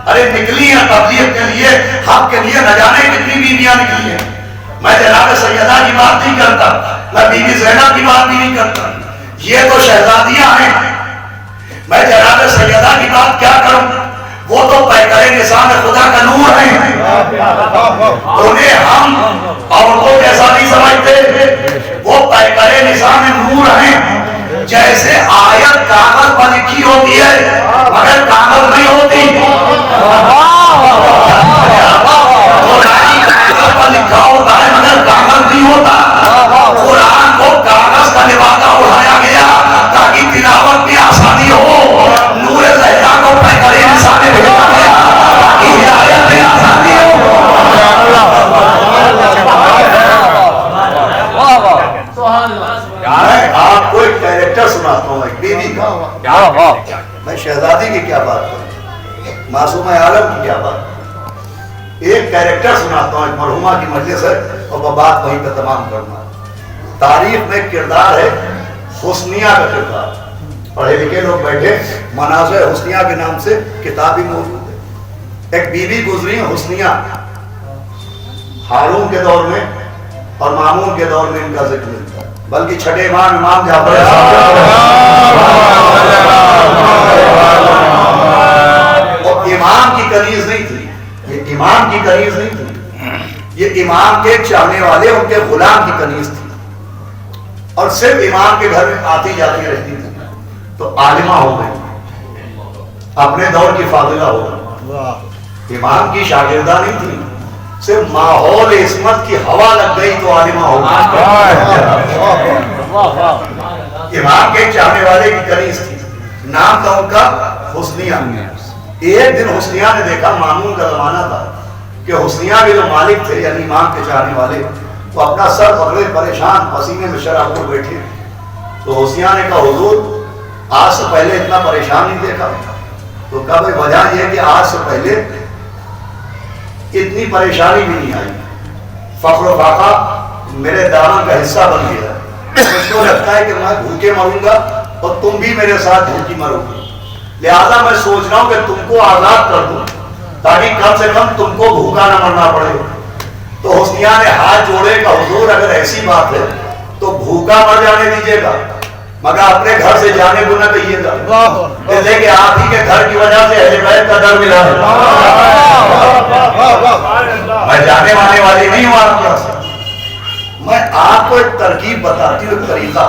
अरे निकली है तबलीग के लिए, हक के लिए, न जाने कितनी बीवियां निकली है। मैं जनाब सैयदा की बात नहीं करता, मैं बीबी ज़ैनब की बात भी नहीं करता, ये तो शहजादियां हैं। मैं जनाब सैयदा की बात क्या करूं, वो तो पैकरे निशान खुदा का नूर है। उन्हें हम औरतों जैसा नहीं समझते, वो पैकरे निशान नूर है। जैसे आयत कागज पर लिखी होती है मगर कागज नहीं होती, कागज पर लिखा होता है मगर कागज नहीं होता। कुरान को कागज का लिबासा उठाया गया ताकि तिलावत में आसानी हो। नूर ज़हरा को पैकरे निशान भेजा गया ताकि हिदायत में आसानी हो। मैं आपको एक कैरेक्टर सुनाता हूँ, एक बीवी का। मैं शहजादी की क्या बात करूँ, मासूम आलम की क्या बात। एक कैरेक्टर सुनाता हूँ, एक मरहुमा की मजलिस है और मैं बात वहीं पे तमाम करना। तारीख में किरदार है हुस्निया का किरदार। पढ़े लिखे लोग बैठे, मनाज़िर हुस्निया के नाम से किताब भी मौजूद है। एक बीवी गुजरी हुस्निया, हारून के दौर में और मामून के दौर में इनका जिक्र मिलता है, बल्कि छठे इमाम जाफर और इमाम की कनीज नहीं थी, ये इमाम की कनीज नहीं थी, ये इमाम के चाहने वाले उनके गुलाम की कनीज थी और सिर्फ इमाम के घर में आती जाती रहती थी। तो आलिमा हो गई, अपने दौर की फादिला हो गई। इमाम की शागिर्दा नहीं थी, सिर्फ माहौल इस्मत की हवा लग गई तो आलिमा हो गई। इमाम के चाहने वाले की कनीज थी, नाम था उनका हुस्निया। एक दिन हुस्निया ने देखा, मामून का जमाना था, कि हुस्निया के जो मालिक थे यानी इमाम के चाहने वाले, वो अपना सर पकड़े परेशान पसीने में शराब को बैठे। तो हुस्निया ने कहा, हुजूर आज से पहले इतना परेशान नहीं देखा। तो कहा भाई वजह यह कि आज से पहले इतनी परेशानी भी नहीं आई, फख्र फाका मेरे दामन का हिस्सा बन गया। मुझको लगता है कि मैं भूखे मरूंगा और तुम भी मेरे साथ भूखी मरोगी, लिहाजा मैं सोच रहा हूं कि तुमको आजाद कर दूं ताकि कम से कम तुमको भूखा न मरना पड़े। تو حسنیہ نے ہاتھ جوڑے کہ حضور اگر ایسی بات ہے تو بھوکا مر جانے دیجیے گا مگر اپنے گھر سے جانے کو نہ کہیے گا، اس لیے کہ آپ ہی کے گھر کی وجہ سے اہل بیت کا در ملا ہے۔ میں جانے وانے والی نہیں ہوں آپ کے پاس، میں آپ کو ایک ترکیب بتاتی ہوں، ایک طریقہ۔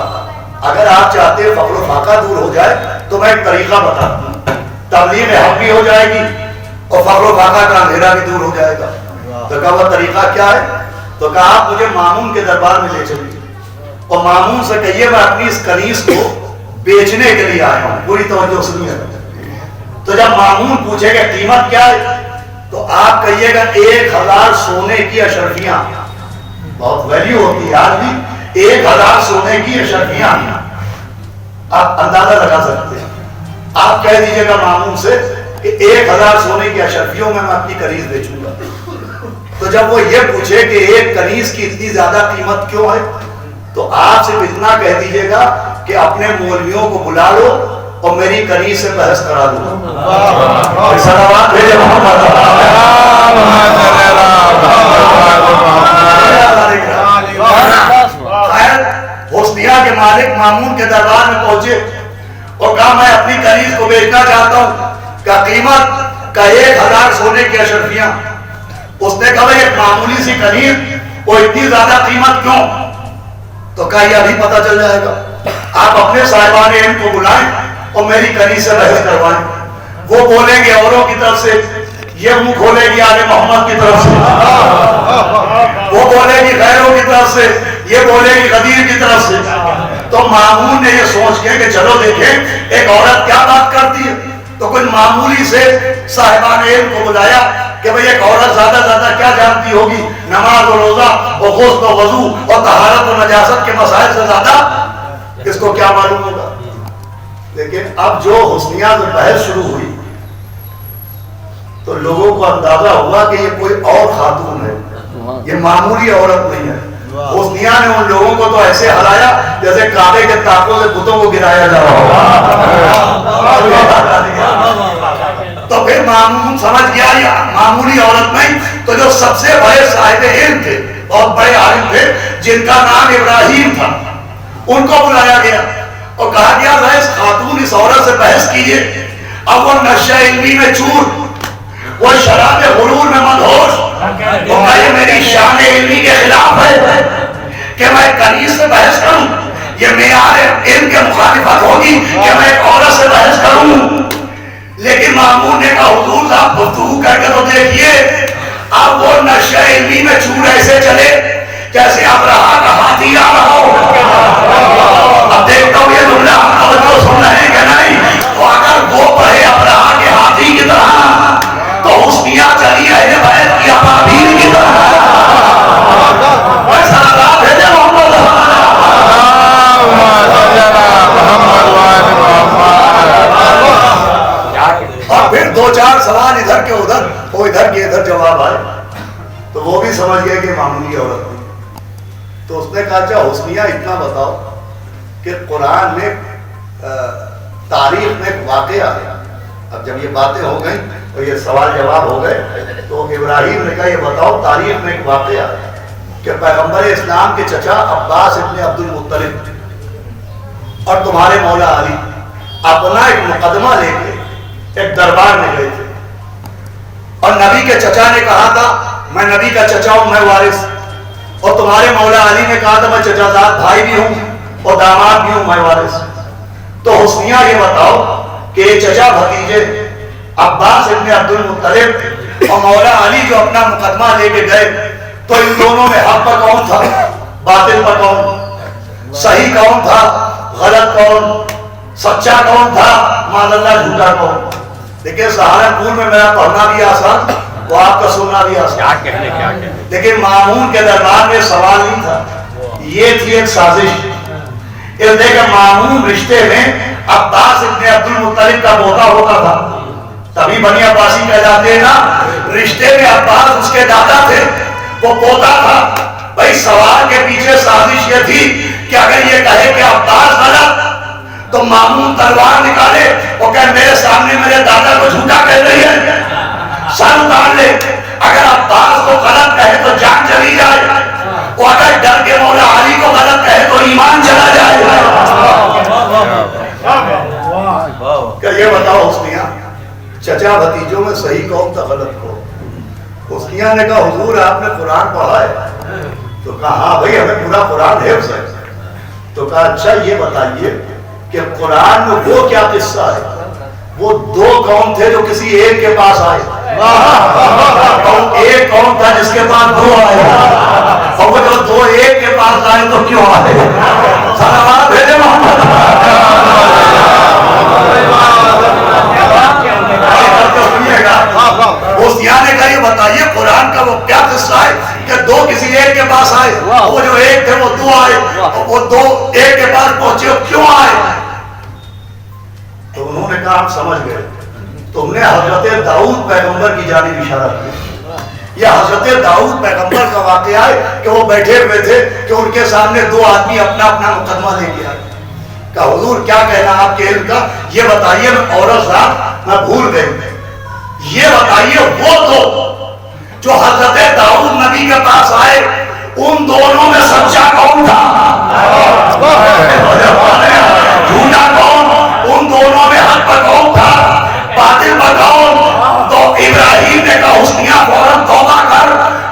اگر آپ چاہتے ہیں فقر و فاقہ دور ہو جائے تو میں ایک طریقہ بتاتا ہوں، تبلیغ حق بھی ہو جائے گی اور فقر و فاقہ کا اندھیرا بھی دور ہو جائے گا۔ تو کہا وہ طریقہ کیا ہے؟ تو کہا آپ مجھے مامون کے دربار میں لے چلیے اور مامون سے کہیے میں اپنی اس کنیز کو بیچنے کے لیے آیا ہوں، پوری توجہ سنیے۔ تو جب مامون پوچھے کہ قیمت کیا ہے تو آپ کہیے گا 1000 سونے کی اشرفیاں، بہت ویلیو ہوتی ہے آج بھی، 1000 سونے کی اشرفیاں آپ اندازہ لگا سکتے ہیں۔ آپ کہہ دیجئے گا مامون سے کہ 1000 سونے کی اشرفیوں میں اپنی کنیز بیچوں گا۔ تو جب وہ یہ پوچھے کہ ایک کنیز کی اتنی زیادہ قیمت کیوں ہے تو آپ صرف اتنا کہہ دیجئے گا کہ اپنے مولویوں کو بلا لو اور میری کنیز سے بحث کرا دو۔ صلوات بھیجے محمد۔ خیر حسنیہ کے مالک مامون کے دربار میں پہنچے اور کہا میں اپنی کنیز کو بیچنا چاہتا ہوں، کہ قیمت کا 1000 سونے کی اشرفیاں۔ اس نے کہا ایک معمولی سی کنیز اور اتنی زیادہ قیمت کیوں؟ تو کہا یہ ابھی پتہ چل جائے گا، آپ اپنے صاحبان علم کو بلائیں اور میری کنیز سے بحث کروائیں۔ وہ بولیں گے اوروں کی طرف سے، یہ منہ کھولے گی آل محمد کی طرف سے، وہ بولے گی غیروں کی طرف سے، یہ بولے گی غدیر کی طرف سے۔ تو مامون نے یہ سوچ کے کہ چلو دیکھیں ایک عورت کیا بات کرتی ہے، تو کوئی معمولی سے صاحبان علم کو بلایا کہ بھئی ایک عورت زیادہ زیادہ کیا جانتی ہوگی، نماز و روزہ اور غسل و وضو اور طہارت و نجاست کے مسائل سے زیادہ اس کو کیا معلوم ہوگا۔ لیکن اب جو حسنیہ سے بحث شروع ہوئی تو لوگوں کو اندازہ ہوا کہ یہ کوئی اور خاتون ہے، یہ معمولی عورت نہیں ہے۔ حسنیہ نے ان لوگوں کو تو ایسے ہلایا جیسے کعبے کے طاقوں سے بتوں کو گرایا جا رہا ہو۔ تو پھر مامون سمجھ گیا یہ معمولی عورت نہیں، تو جو سب سے بڑے صاحب علم تھے، بہت بڑے عالم تھے جن کا نام ابراہیم تھا، ان کو بلایا گیا اور کہا گیا اس خاتون اس عورت سے بحث کیجئے۔ اب وہ نشہ علمی میں چور، وہ شراب غرور میں مدہوش، وہ کہا یہ میری شان علمی کے خلاف ہے کہ میں کنیز سے بحث کروں، یہ معیار علم کے مخالفت ہوگی کہ میں ایک عورت سے بحث کروں۔ لیکن مامون نے کہا حضور صاحب گفتگو کر کے تو دیکھیے، اب وہ نشہ علمی میں چور ایسے چلے جیسے ابرہا کا ہاتھی آ رہا ہو۔ اب دیکھتا ہوں یہ جملہ توجہ سن رہے ہیں کہ نہیں، تو اگر وہ پڑھے ابرہا کے ہاتھی کی طرح تو حسنیہ چلی اہل بیت کی ابابیل کی طرح۔ ایسا اللہ بھیجے محمد اور پھر 2-4 سوال ادھر کے ادھر، وہ ادھر کے ادھر جواب آئے تو وہ بھی سمجھ گئے کہ معمولی عورت نہیں۔ تو اس نے کہا اچھا حسنیہ اتنا بتاؤ کہ قرآن میں تاریخ میں ایک واقعہ ہے۔ اب جب یہ باتیں ہو گئیں اور یہ سوال جواب ہو گئے تو ابراہیم نے کہا یہ بتاؤ تاریخ میں ایک واقعہ ہے کہ پیغمبر اسلام کے چچا عباس ابن عبد المطلب اور تمہارے مولا علی اپنا ایک مقدمہ لے کے ایک دربار میں گئے تھے اور نبی کے چچا نے کہا تھا میں نبی کا چچا ہوں، میں وارث، اور تمہارے مولا علی نے کہا تھا میں چچا زاد بھائی بھی ہوں اور داماد بھی ہوں، میں وارث۔ تو حسنیہ یہ بتاؤ کہ چچا بھتیجے عباس ابن عبد المطلب اور مولا علی جو اپنا مقدمہ لے کے گئے تو ان دونوں میں حق پر کون تھا، باطل پر کون، صحیح کون تھا، غلط کون، سچا کون تھا، معاذ اللہ جھوٹا کون؟ دیکھیں سہارنپور میں میرا پڑھنا بھی آسان، وہ آپ کا سننا بھی آسان، لیکن مامون کے دربار میں سوال نہیں تھا، یہ تھی ایک سازش۔ اس دیکھیں مامون رشتے میں عباس ابن عبد المطلب کا پوتا ہوتا تھا، تبھی بنی عباسی کہلاتے ہیں نا، رشتے میں عباس اس کے دادا تھے، وہ پوتا تھا۔ بھائی سوال کے پیچھے سازش یہ تھی کہ اگر یہ کہے کہ عباس غلط تو مامون تلوار نکالے اور کہے میرے سامنے میرے دادا کو جھوٹا کہہ رہی ہے، सर उतार ले। अगर अब्बास को गलत कहे तो जान चली जाए, और अगर डर के मौला अली को गलत कहे तो ईमान चला जाए। क्या ये बताओ हुस्निया, चचा भतीजों में सही कौन था गलत कौन? हुस्निया ने कहा हुजूर आपने कुरान पढ़ा है? तो कहा हाँ भाई हमें पूरा कुरान हिफ्ज़ है। तो कहा अच्छा ये बताइए कि कुरान में वो क्या किस्सा है, वो दो कौम थे जो किसी एक के पास आए, और एक कौम था जिसके पास दो आए, और वो जो दो एक के पास आए तो क्यों आए? सलावत भेजे मोहम्मद। हुस्निया ने कहा ये बताइए कुरान का वो क्या किस्सा है कि दो किसी एक के पास आए, वो जो एक थे वो दो आए, वो दो एक के पास पहुंचे क्यों आए? तो उन्होंने कहा हम समझ गए, तुमने हजरत दाऊद पैगंबर की जानिब इशारा किया। यह हजरत दाऊद पैगंबर का वाकया है कि वो बैठे हुए थे कि उनके सामने दो आदमी अपना अपना मुकदमा लेके आए। कहा हुजूर क्या कहना आपके इल्म का, ये बताइए मैं औरत साहब मैं भूल गई, ये बताइए वो दो जो हजरत दाऊद नबी के पास आए उन दोनों में सच्चा कौन था, झूठा कौन, उन दोनों में हक पर कौन था, बातिल पर कौन? तो इब्राहिम ने कहा हुस्निया फौरन तौबा कर,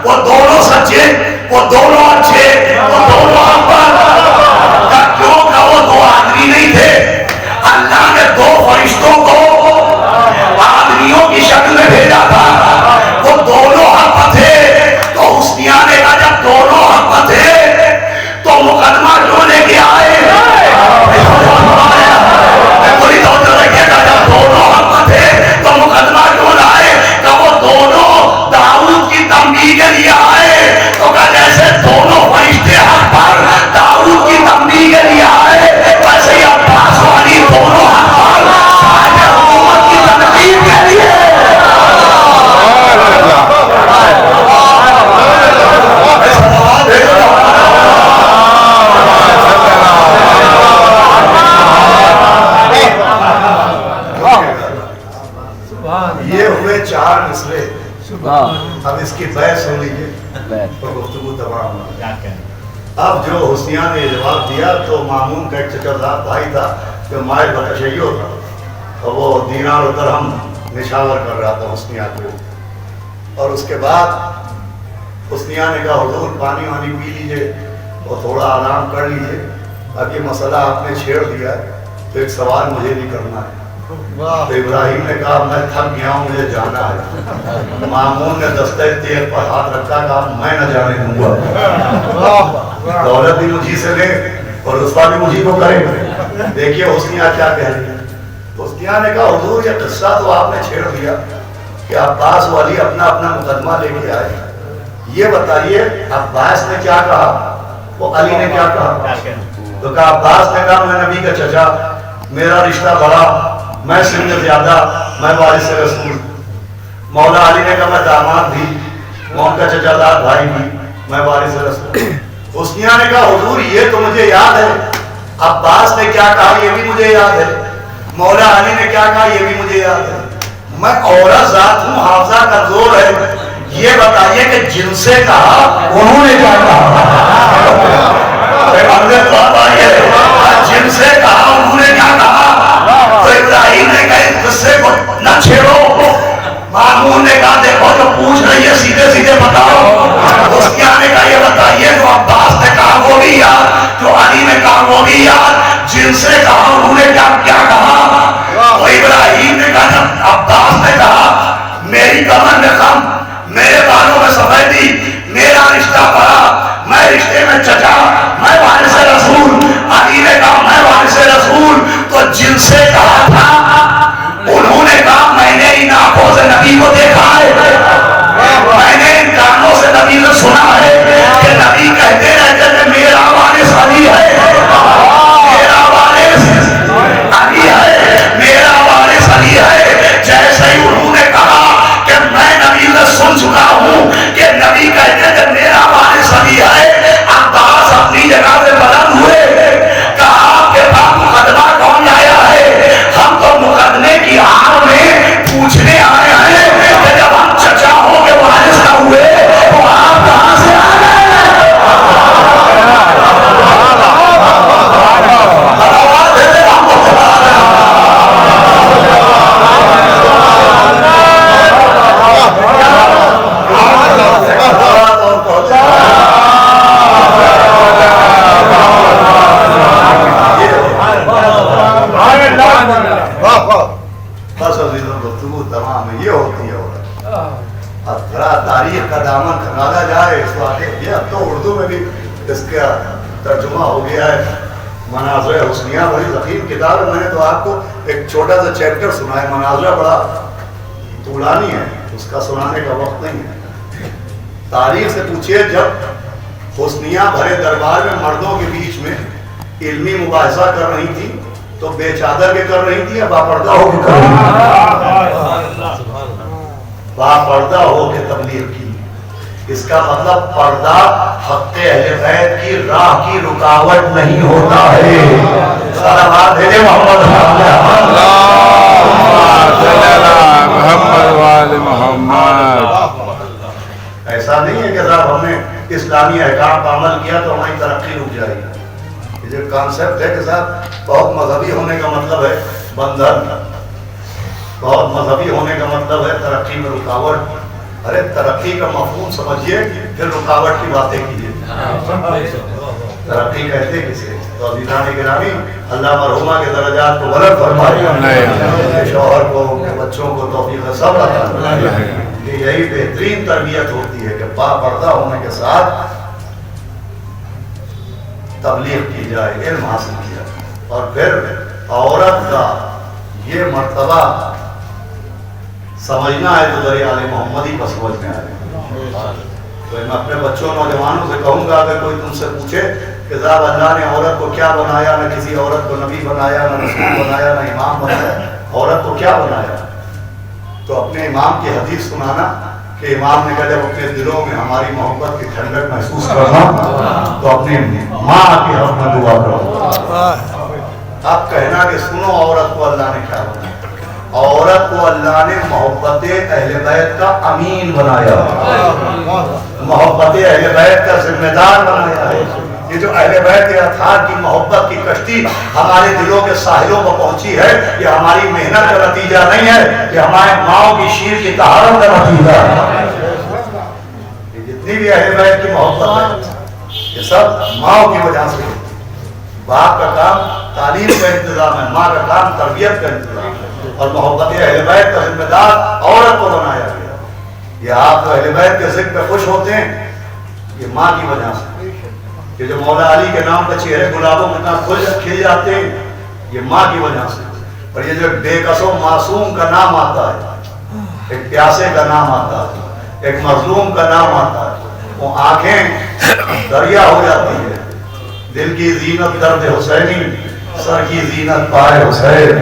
वो दोनों सच्चे, वो दोनों अच्छे, वो दोनों हक पर। क्यों का वो दो आदमी नहीं थे, अल्लाह ने दो फरिश्तों को आदमियों की शक्ल में भेजा था, वो दोनों हक थे। तो हुस्निया ने कहा जब दोनों हक थे तो मुकदमा क्यों लेके आए? पूरी तौर रखिएगा, जब दोनों हक थे तो मुकदमा क्यों लाए? तो वो दोनों दाऊद की तंबीह के लिए आए। तो कहा जैसे दोनों फरिश्ते हक पर दाऊद की तंबीह के लिए आए, वैसे ही अब्बास वाली दोनों हक पर हुकूमत की तनकीद के लिए। ये हुए चार मसले, अब इसकी बहस सुन लीजिए तो गुफ्तगू तमाम। अब जो हुस्निया ने जवाब दिया तो मामून का एक चचरदार भाई था जो मायल बतशैयो था, और वो दीनार और दरहम निशावर कर रहा था हुस्निया को। और उसके बाद हुस्निया ने कहा हुजूर पानी वानी पी लीजिए और थोड़ा आराम कर लीजिए, अब ये मसला आपने छेड़ दिया है तो एक सवाल मुझे भी करना है। तो इब्राहिम ने कहा मैं थक गया हूँ मुझे जाना है। मामून ने दस्ते तेल पर हाथ रखा, कहा मैं न जाने दूंगा, दौलत भी मुझी से ले और रुस्वा भी मुझी को करे। देखिए हुस्निया क्या कह रही है। हुस्निया ने कहा हुजूर ये किस्सा तो आपने छेड़ दिया कि अब्बास वाली अपना अपना मुकदमा लेके आए, ये बताइए अब्बास ने क्या कहा, वो अली ने क्या कहा? तो कहा अब्बास ने कहा मैं नबी का चचा, मेरा रिश्ता बड़ा, मैं सिंध ज्यादा, मैं वारिस रसूल। मौला अली ने कहा मैं दामाद भी, मैं उनका चचादार भाई भी, मैं वारिस रसूल। हुस्निया ने कहा हुजूर ये तो मुझे याद है, अब्बास ने क्या कहा ये भी मुझे याद है, मौला अली ने क्या कहा ये भी मुझे याद है, मैं औरत जात हूँ, हाफजा कमजोर है, ये बताइए कि जिनसे कहा उन्होंने क्या कहा? जिनसे कहा उन्होंने क्या कहा? तो इब्राहिम ने कहा किस्से को न छेड़ो। मामून ने कहा देखो जो पूछ रही है सीधे सीधे बताओ। हुस्निया ने कहा ये बताइए जो अब्बास ने कहा वो भी याद, जो अली ने कहा वो भी याद, जिनसे कहा उन्होंने क्या क्या कहा? तो इब्राहिम ने कहा जब अब्बास ने कहा मेरी कमर में खम, मेरे बालों में सफेदी, मेरा रिश्ता बड़ा, मैं रिश्ते में चचा, मैं वारिस रसूल। अली ने कहा मैं वारिस रसूल। तो जिनसे कहा था उन्होंने कहा मैंने इन आंखों से नबी को देखा है, मैंने इन कानों से नबी को सुना है कि नबी कहते रहते थे मेरा वारिस अली है, मेरा वारिस अली है, मेरा वारिस अली है। जैसे ही उन्होंने कहा कि मैं नबी को सुन चुका हूँ कि नबी कहते थे मेरा वारिस अली है, अब्बास अपनी जगह से बुलंद हुए, कहा आपके पास मुकदमा कौन लाया है? हम तो मुकदमे की आड़ में पूछने आए हैं कि जब हम उर्दू में भी इसका तर्जुमा हो गया है। मनाज़िर हुस्निया बड़ी ज़ख़ीम किताब है। मैंने तो आपको एक छोटा सा चैप्टर सुना है। मनाज़िर बड़ा तूलानी है, उसका सुनाने का वक्त नहीं है। तारीख से पूछिए, जब हुस्निया भरे दरबार में मर्दों के बीच में इल्मी मुबाहिसा कर रही थी तो बेचादर के कर रही थी या बापर्दा हो के कर रही थी? बापर्दा हो के तबलीग की। इसका मतलब पर्दा हक़ अहले बैत की राह की रुकावट नहीं होता है। सलावत भेजे मोहम्मद मोहम्मद। ऐसा नहीं है कि साहब हमने इस्लामी अहकाम पर अमल किया तो हमारी तरक्की रुक जाएगी। ये जो कॉन्सेप्ट है कि साहब बहुत मजहबी होने का मतलब है बंधन, बहुत मजहबी होने का मतलब है तरक्की में रुकावट। अरे तरक्की का मफहूम समझिए, फिर रुकावट की बातें कीजिए। तरक्की कहते किसे? तो अज़ीज़ान गिरामी, अल्लाह मरहुमा के दर्जात को बुलंद फरमाए, शौहर को, बच्चों को तौफीक सब्र अता फरमाए। यही बेहतरीन तरबियत होती है कि बापर्दा होने के साथ तबलीग की जाए, इल्म हासिल किया जाए। और फिर औरत का ये मर्तबा समझना है तो दरियाल मोहम्मदी पर समझ में आए। तो मैं अपने बच्चों नौजवानों से कहूँगा, अगर कोई तुमसे पूछे कि साहब अल्लाह ने औरत को क्या बनाया, न किसी औरत को नबी बनाया, न रसूल बनाया, न इमाम बनाया, औरत को क्या बनाया, तो अपने इमाम की हदीस सुनाना कि इमाम ने कहा जब अपने दिलों में हमारी मोहब्बत की ठंडक महसूस करना तो अपनी माँ के हक में दुआ करो। आप कहना कि सुनो औरत को अल्लाह ने क्या बनाया। औरत को अल्लाह ने मोहब्बत अहले बैत का अमीन बनाया, मोहब्बत अहले बैत का जिम्मेदार बनाया है। ये जो अहले बैत के अथार की मोहब्बत की कश्ती हमारे दिलों के साहिलों पर पहुंची है, ये हमारी मेहनत का नतीजा नहीं है, ये हमारे माओ की शीर की तहारत का नतीजा है। ये जितनी भी अहले बैत की मोहब्बत है ये सब माओ की वजह से। बाप का काम तालीम का इंतजाम है, माँ का काम तरबियत का इंतजाम है, और मोहब्बत अहले बैत का जिम्मेदार औरत को बनाया गया। ये आप जो अहले बैत के जिक्र पे खुश होते हैं ये माँ की वजह से। ये जो मौला अली के नाम पर चेहरे गुलाबों में खिल जाते हैं ये माँ की वजह से। और ये जो बेकसो मासूम का नाम आता है, एक प्यासे का नाम आता है, एक मजलूम का नाम आता है, वो आंखें दरिया हो जाती है। दिल की जीनत दर्द हुसैनी, सर की जीनत पाए हुसैन,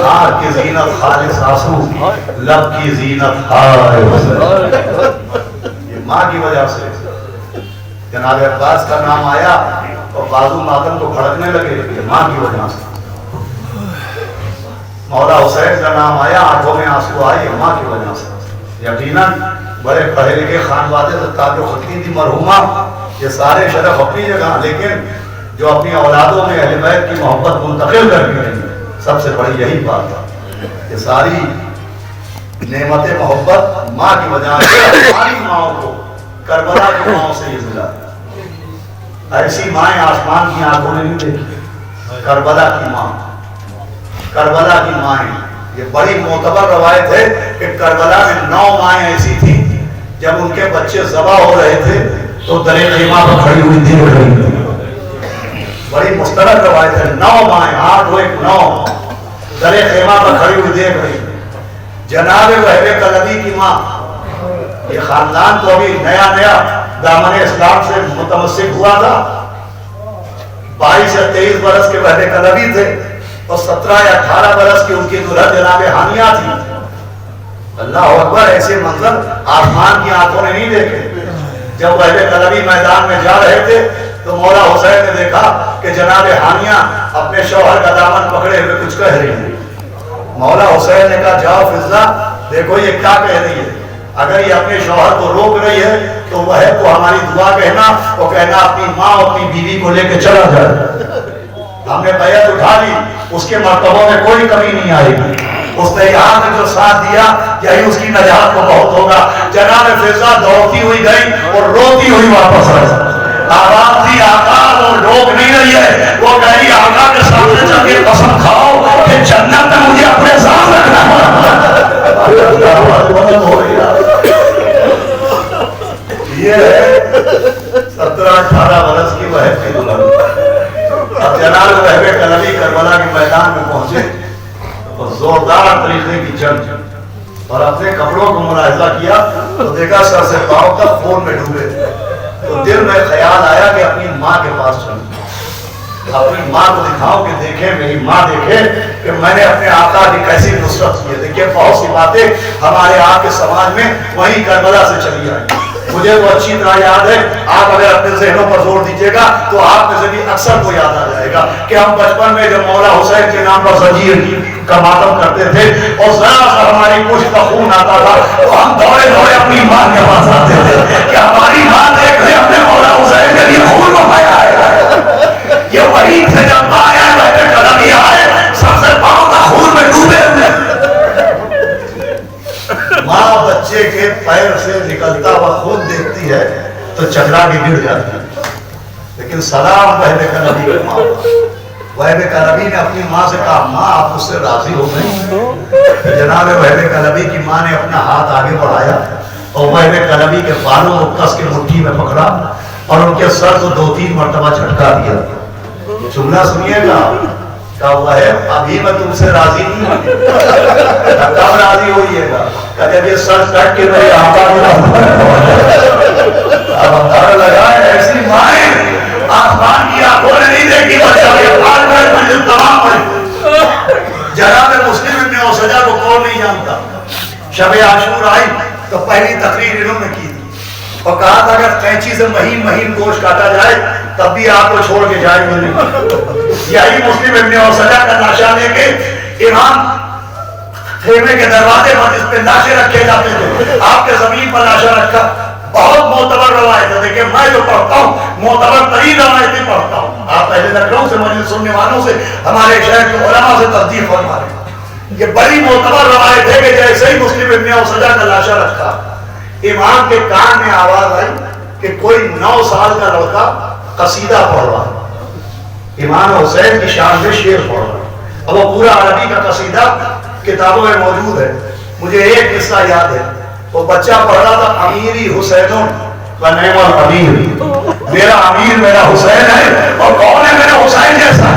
आँख की जीनत खालिस आंसू, लब की जीनत हाय हुसैन। ये माँ की वजह से। जनाब अब्बास का नाम आया और बाजू मातम को भड़कने लगे, ये माँ की वजह से। मौला हुसैन का नाम आया, आंखों में आंसू आए, ये माँ की वजह से। यकीनन बड़े पढ़े लिखे खानवादे से ताल्लुक़ रखती थी मरहुमा, ये सारे शरफ अपनी जगह, लेकिन जो अपनी औलादों में अहले बैत की मोहब्बत मुंतकिल करके रही, सबसे बड़ी यही बात है। ये सारी नेमत मोहब्बत माँ की वजह से। हमारी माओ को करबला की माओ से ये मिला। ऐसी माएँ आसमान की आंखों ने नहीं देखी। करबला की माँ, करबला की माएँ, ये बड़ी मोतबर रवायत है कि करबला में 9 माएँ ऐसी थी जब उनके बच्चे ज़बा हो रहे थे तो दरे ख़ीमा पर खड़ी हुई थी। बड़ी मुस्तरद रवायत है। 9 माएँ, 8 हो 9 दरे ख़ीमा पर खड़ी हुई देख रही। जनाब वहबे कलबी की माँ, ये खानदान तो अभी नया नया दामन इस्लाम से मुतमस्सिक हुआ था। 22 या 23 बरस के वहबे कलबी थे और 17 या 18 बरस की उनकी दुल्हन जनाब हानिया थी। अल्लाह अकबर, ऐसे मंजर आसमान की आंखों ने नहीं देखे। जब वहबे कलबी मैदान में जा रहे थे तो मौला हुसैन ने देखा कि जनाब हानिया अपने शौहर का दामन पकड़े हुए कुछ कह रही है। मौला हुसैन ने कहा जाओ फिजा, देखो ये क्या कह रही है। अगर ये अपने शौहर को रोक रही है तो वह को हमारी दुआ कहना, वो कहना अपनी माँ अपनी बीवी को लेकर चला जाए। हमने बैत उठा ली, उसके मर्तबों में कोई कमी नहीं आएगी। उसने यहाँ में जो साथ दिया यही उसकी नजात को बहुत होगा। जनाब फिजा दौड़ती हुई गई और रोती हुई वापस आई। आवाज थी आका, वो रोक नहीं रही है, वो कह रही आका के सामने जाके कसम खाओ कि जन्नत में मुझे अपने साथ रखना है। ये है 17 देखा सर से पाँव तक खून में डूबे थे। तो दिल में ख्याल आया कि अपनी माँ के पास चलूं, अपनी माँ को दिखाऊं कि देखे मेरी माँ देखे कि मैंने अपने आका की कैसी नुसरत की है। देखिए बहुत सी बातें हमारे आपके समाज में वहीं करबला से चली आई। मुझे वो अच्छी तरह याद है। आप अगर अपने ज़हनों पर जोर दीजिएगा तो आप में से भी अक्सर को याद आ जाएगा कि हम बचपन में जब मौला हुसैन के नाम पर जंजीर का मातम करते थे और जरा सा हमारी कुछ का खून आता था तो हम दौड़े दौड़े अपनी माँ के पास आते थे कि हमारी माँ देख ले अपने मौला हुसैन के लिए खून बहाया है। ये वही थे जब आया बैठे कदम ही आए सबसे पाँव का खून में डूबे हुए। माँ बच्चे के पैर से निकलता हुआ खून देखती है तो चकरा के गिर जाती है। लेकिन सलाम वहबे का नबी की माँ, वहबे का नबी ने अपनी माँ से कहा माँ आप उससे राजी हो गई। जनाब वहबे का नबी की माँ ने अपना हाथ आगे बढ़ाया और वहबे का नबी के बालों को कस के मुट्ठी में पकड़ा और उनके सर को 2-3 मरतबा झटका दिया। जुमला सुनिएगा, कहा है अभी मैं तुमसे राजी नहीं हूँ। कब राजी होइएगा? जब ये सर कट के मेरे आका अब अंदाजा लगाए ऐसी माए आसमान की आंखों ने नहीं देखी बच्चा ये मंजिल तमाम जनाब मुस्लिम इब्न औसजा को कौन नहीं जानता। शब आशूर आई तो पहली तकरीर इन्होंने की थी और कहा था अगर कैंची से महीन महीन गोश्त काटा जाए तब भी आपको छोड़ के जाएंगे नहीं। यही मुस्लिम इब्न औसजा का लाशा लेके इमाम खेमे के दरवाजे पर जिस पे लाशें रखे जाते थे आपके जमीन पर लाशा रखा। बहुत मोतबर रवायत है। देखिए मैं जो पढ़ता हूँ मोतबर तरीन रवायतें पढ़ता हूँ। आप पहले लखनऊ से मजलिस सुनने वालों से हमारे शहर के उलमा से तस्दीक फरमा रहे। ये बड़ी मोतबर रवायत है कि जैसे ही मुस्लिम इब्न औसजा का लाशा रखा इमाम के कान में आवाज आई कि कोई 9 साल का लड़का कसीदा पढ़ रहा है, इमाम हुसैन की शान में शेर पढ़ रहा है। अब वो पूरा अरबी का कसीदा किताबों में मौजूद है। मुझे एक किस्सा याद है। वो बच्चा पढ़ रहा था अमीरी हुसैन व नेमल अमीर, मेरा अमीर मेरा हुसैन है और कौन है मेरा हुसैन जैसा।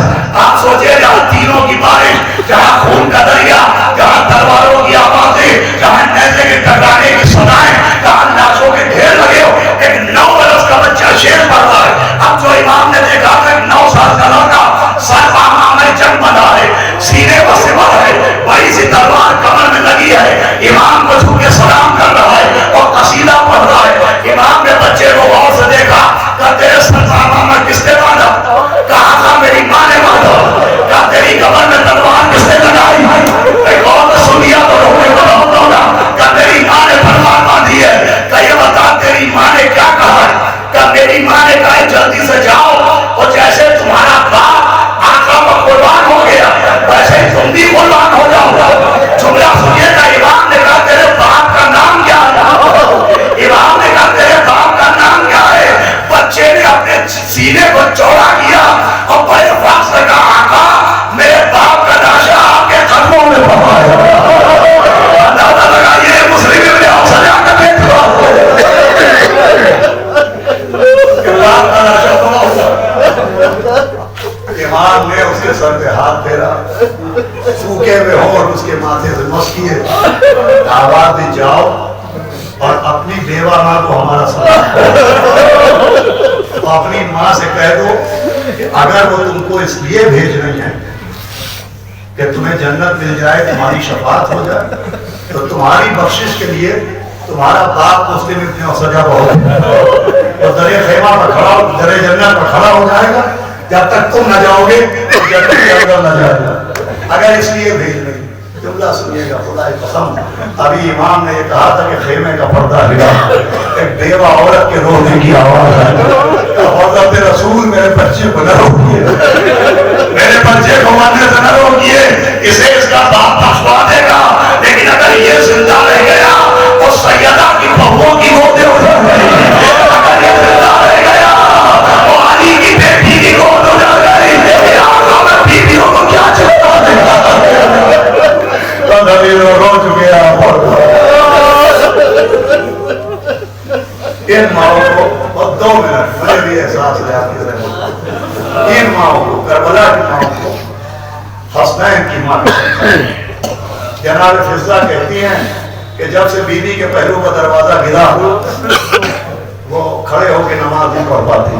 आप सोचिए जहाँ तीनों की बारिश, जहाँ खून का दरिया, जहाँ तलवारों की आवाजें, जहाँ नेज़े के टकराने की सदाएं, जहाँ लाशों के ढेर लगे हो, एक 9 बरस का बच्चा शेर पढ़ रहा है। अब जो इमाम ने देखा था 9 साल का लड़का सर आमा में जंग बना है, सीने पर सिमर है, बड़ी सी तलवार कमर में लगी है, इमाम को झुक के सलाम कर रहा है और कसीदा पढ़ रहा है। इमाम ने बच्चे को गौर से देखा, कहा तेरे सर आमा में किसने बांधा? कहा था मेरी माँ ने बांधा। कहा तेरी कमर में तलवार किसने लगाई? गौर से सुनिया तो रोने को बहुत होगा। कहा तेरी माँ ने तलवार बांधी है। कहा ये बता तेरी माँ ने क्या कहा? कहा मेरी माँ ने कहा जल्दी से जाओ और जैसे तुम्हारा बाप आका पर कुर्बान हो गया वैसे तुम भी कुर्बान हो जाओ। जुमला सुनिएगा। इमाम ने कहा तेरे बाप का नाम क्या है? इमाम ने कहा तेरे बाप का नाम क्या है? बच्चे ने अपने सीने को चौड़ा किया और बड़े फास से कहा आका मेरे बाप का लाशा आपके कदमों में पड़ा है। अंदाजा लगाइए मुस्लिम इब्न औसजा का बेटा बाप का लाशा पड़ा हुआ। इमाम ने उसके सर पे हाथ फेरा, सूखे हुए होंठ उसके माथे से मस किए, आवाज दी जाओ और अपनी बेवा माँ को हमारा सलाम तो अपनी माँ से कह दो कि अगर वो तुमको इसलिए भेज रही है कि तुम्हें जन्नत मिल जाए, तुम्हारी शफात हो जाए, तो तुम्हारी बख्शिश के लिए तुम्हारा बाप मुस्लिम इब्न औसजा बहुत और दरे खेमा पर खड़ा, दरे जन्नत पर खड़ा हो जाएगा। जब तक तुम न जाओगे तो जन्नत के अंदर न जाएगा। अगर इसलिए भेज रही। जुमला सुनिएगा, खुदा की कसम। अभी इमाम ने ये कहा था कि खेमे का पर्दा हिला, एक बेवा औरत के रोने की आवाज है और रसूल मेरे बच्चे को न रोकिए, मेरे बच्चे को मरने से न रोकिए, इसे इसका बाप बख्शवा देगा। लेकिन अगर ये जिंदा रह गया तो सैयदा की बहुओं की गोदे उठा गई। अगर ये जिंदा रह गया तो अली की बेटी की गोद उठा गई। बीवियों को क्या चिंता देगा? रो चुके इन माओ को 2 मिनट मुझे भी एहसास है आपकी इन माओ को, करबला की माओ को, हसनैन की माँ जनाब फिजा कहती हैं कि जब से बीवी के पहलू का दरवाजा गिरा वो खड़े होकर नमाज नहीं पढ़ पाती,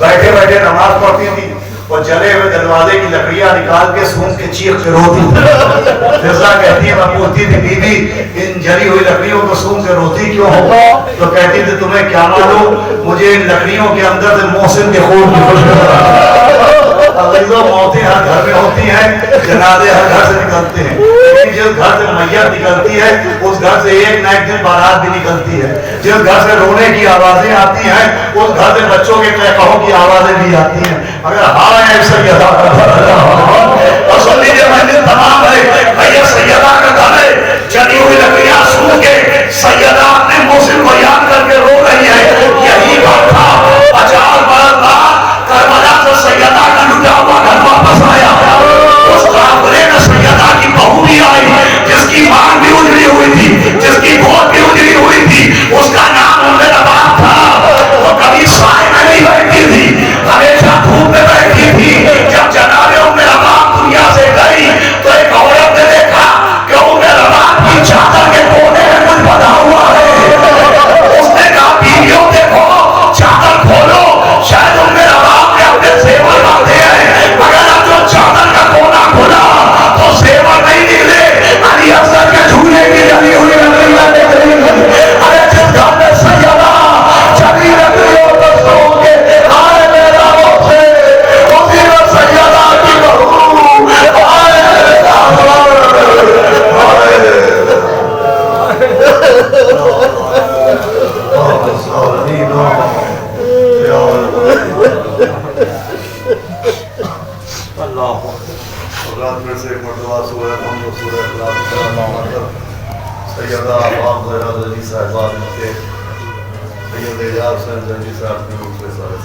बैठे बैठे नमाज पढ़ती थी और जले हुए दरवाजे की लकड़ियां निकाल के सूंघ के चीख के रोती। फिजा कहती है, मैं पूछती थी बीवी इन जली हुई लकड़ियों को सूंघ के रोती क्यों हो? तो कहती थी तुम्हें क्या मालूम, मुझे इन लकड़ियों के अंदर से मोहसिन के खून की खुशबू। मौतें हर घर में होती हैं, जनाजे हर घर से निकलते हैं, लेकिन जिस घर से मैयत निकलती है उस घर से एक न एक दिन बारात भी निकलती है। जिस घर से रोने की आवाजें आती हैं उस घर से बच्चों के कहकहों की आवाजें भी आती हैं। अगर हाँ सैयदा और सुन लीजिए मंजिल तमाम है, भैया सैयदा का घर है, जली हुई लकड़ियां सूंघ के सैयदा अपने मोहसिन को याद करके रो रही है। यही बात था 50 बरस बाद करबला से सैयदा का लुटा हुआ घर वापस आया। उस काफिले में सैयदा की बहू भी आई, जिसकी मांग भी उजड़ी हुई थी, जिसकी गोद भी उजड़ी हुई थी। उसका नाम उम्मे रबाब था। वो कभी साए में नहीं बैठी थी, हमेशा धूप में बैठी थी। जब जनाबे उम्मे रबाब दुनिया से गई तो एक औरत ने देखा कि उम्मे रबाब की चादर के कोने में कुछ बना हुआ है। उसने कहा बीवियों देखो चादर खोलो, शायद उम्मे रबाब ने अपने सेवर बांधे हैं। अगर अब जो चादर का कोना खोला तो सेवर नहीं निकले, अली अफसर के झूले की जली हुई लकड़ियां निकली। अरे जिस घर में सैयदा जली लकड़ियों को सो के आए मेरा से उसी में सैयदा की बहू आए मेरा से मर्दवा सूरह हम सूरह इखलास सैयदा आबाद ज़रा जली साहिबा के सैयद एजाज साहब जली साहब के रूप में सारे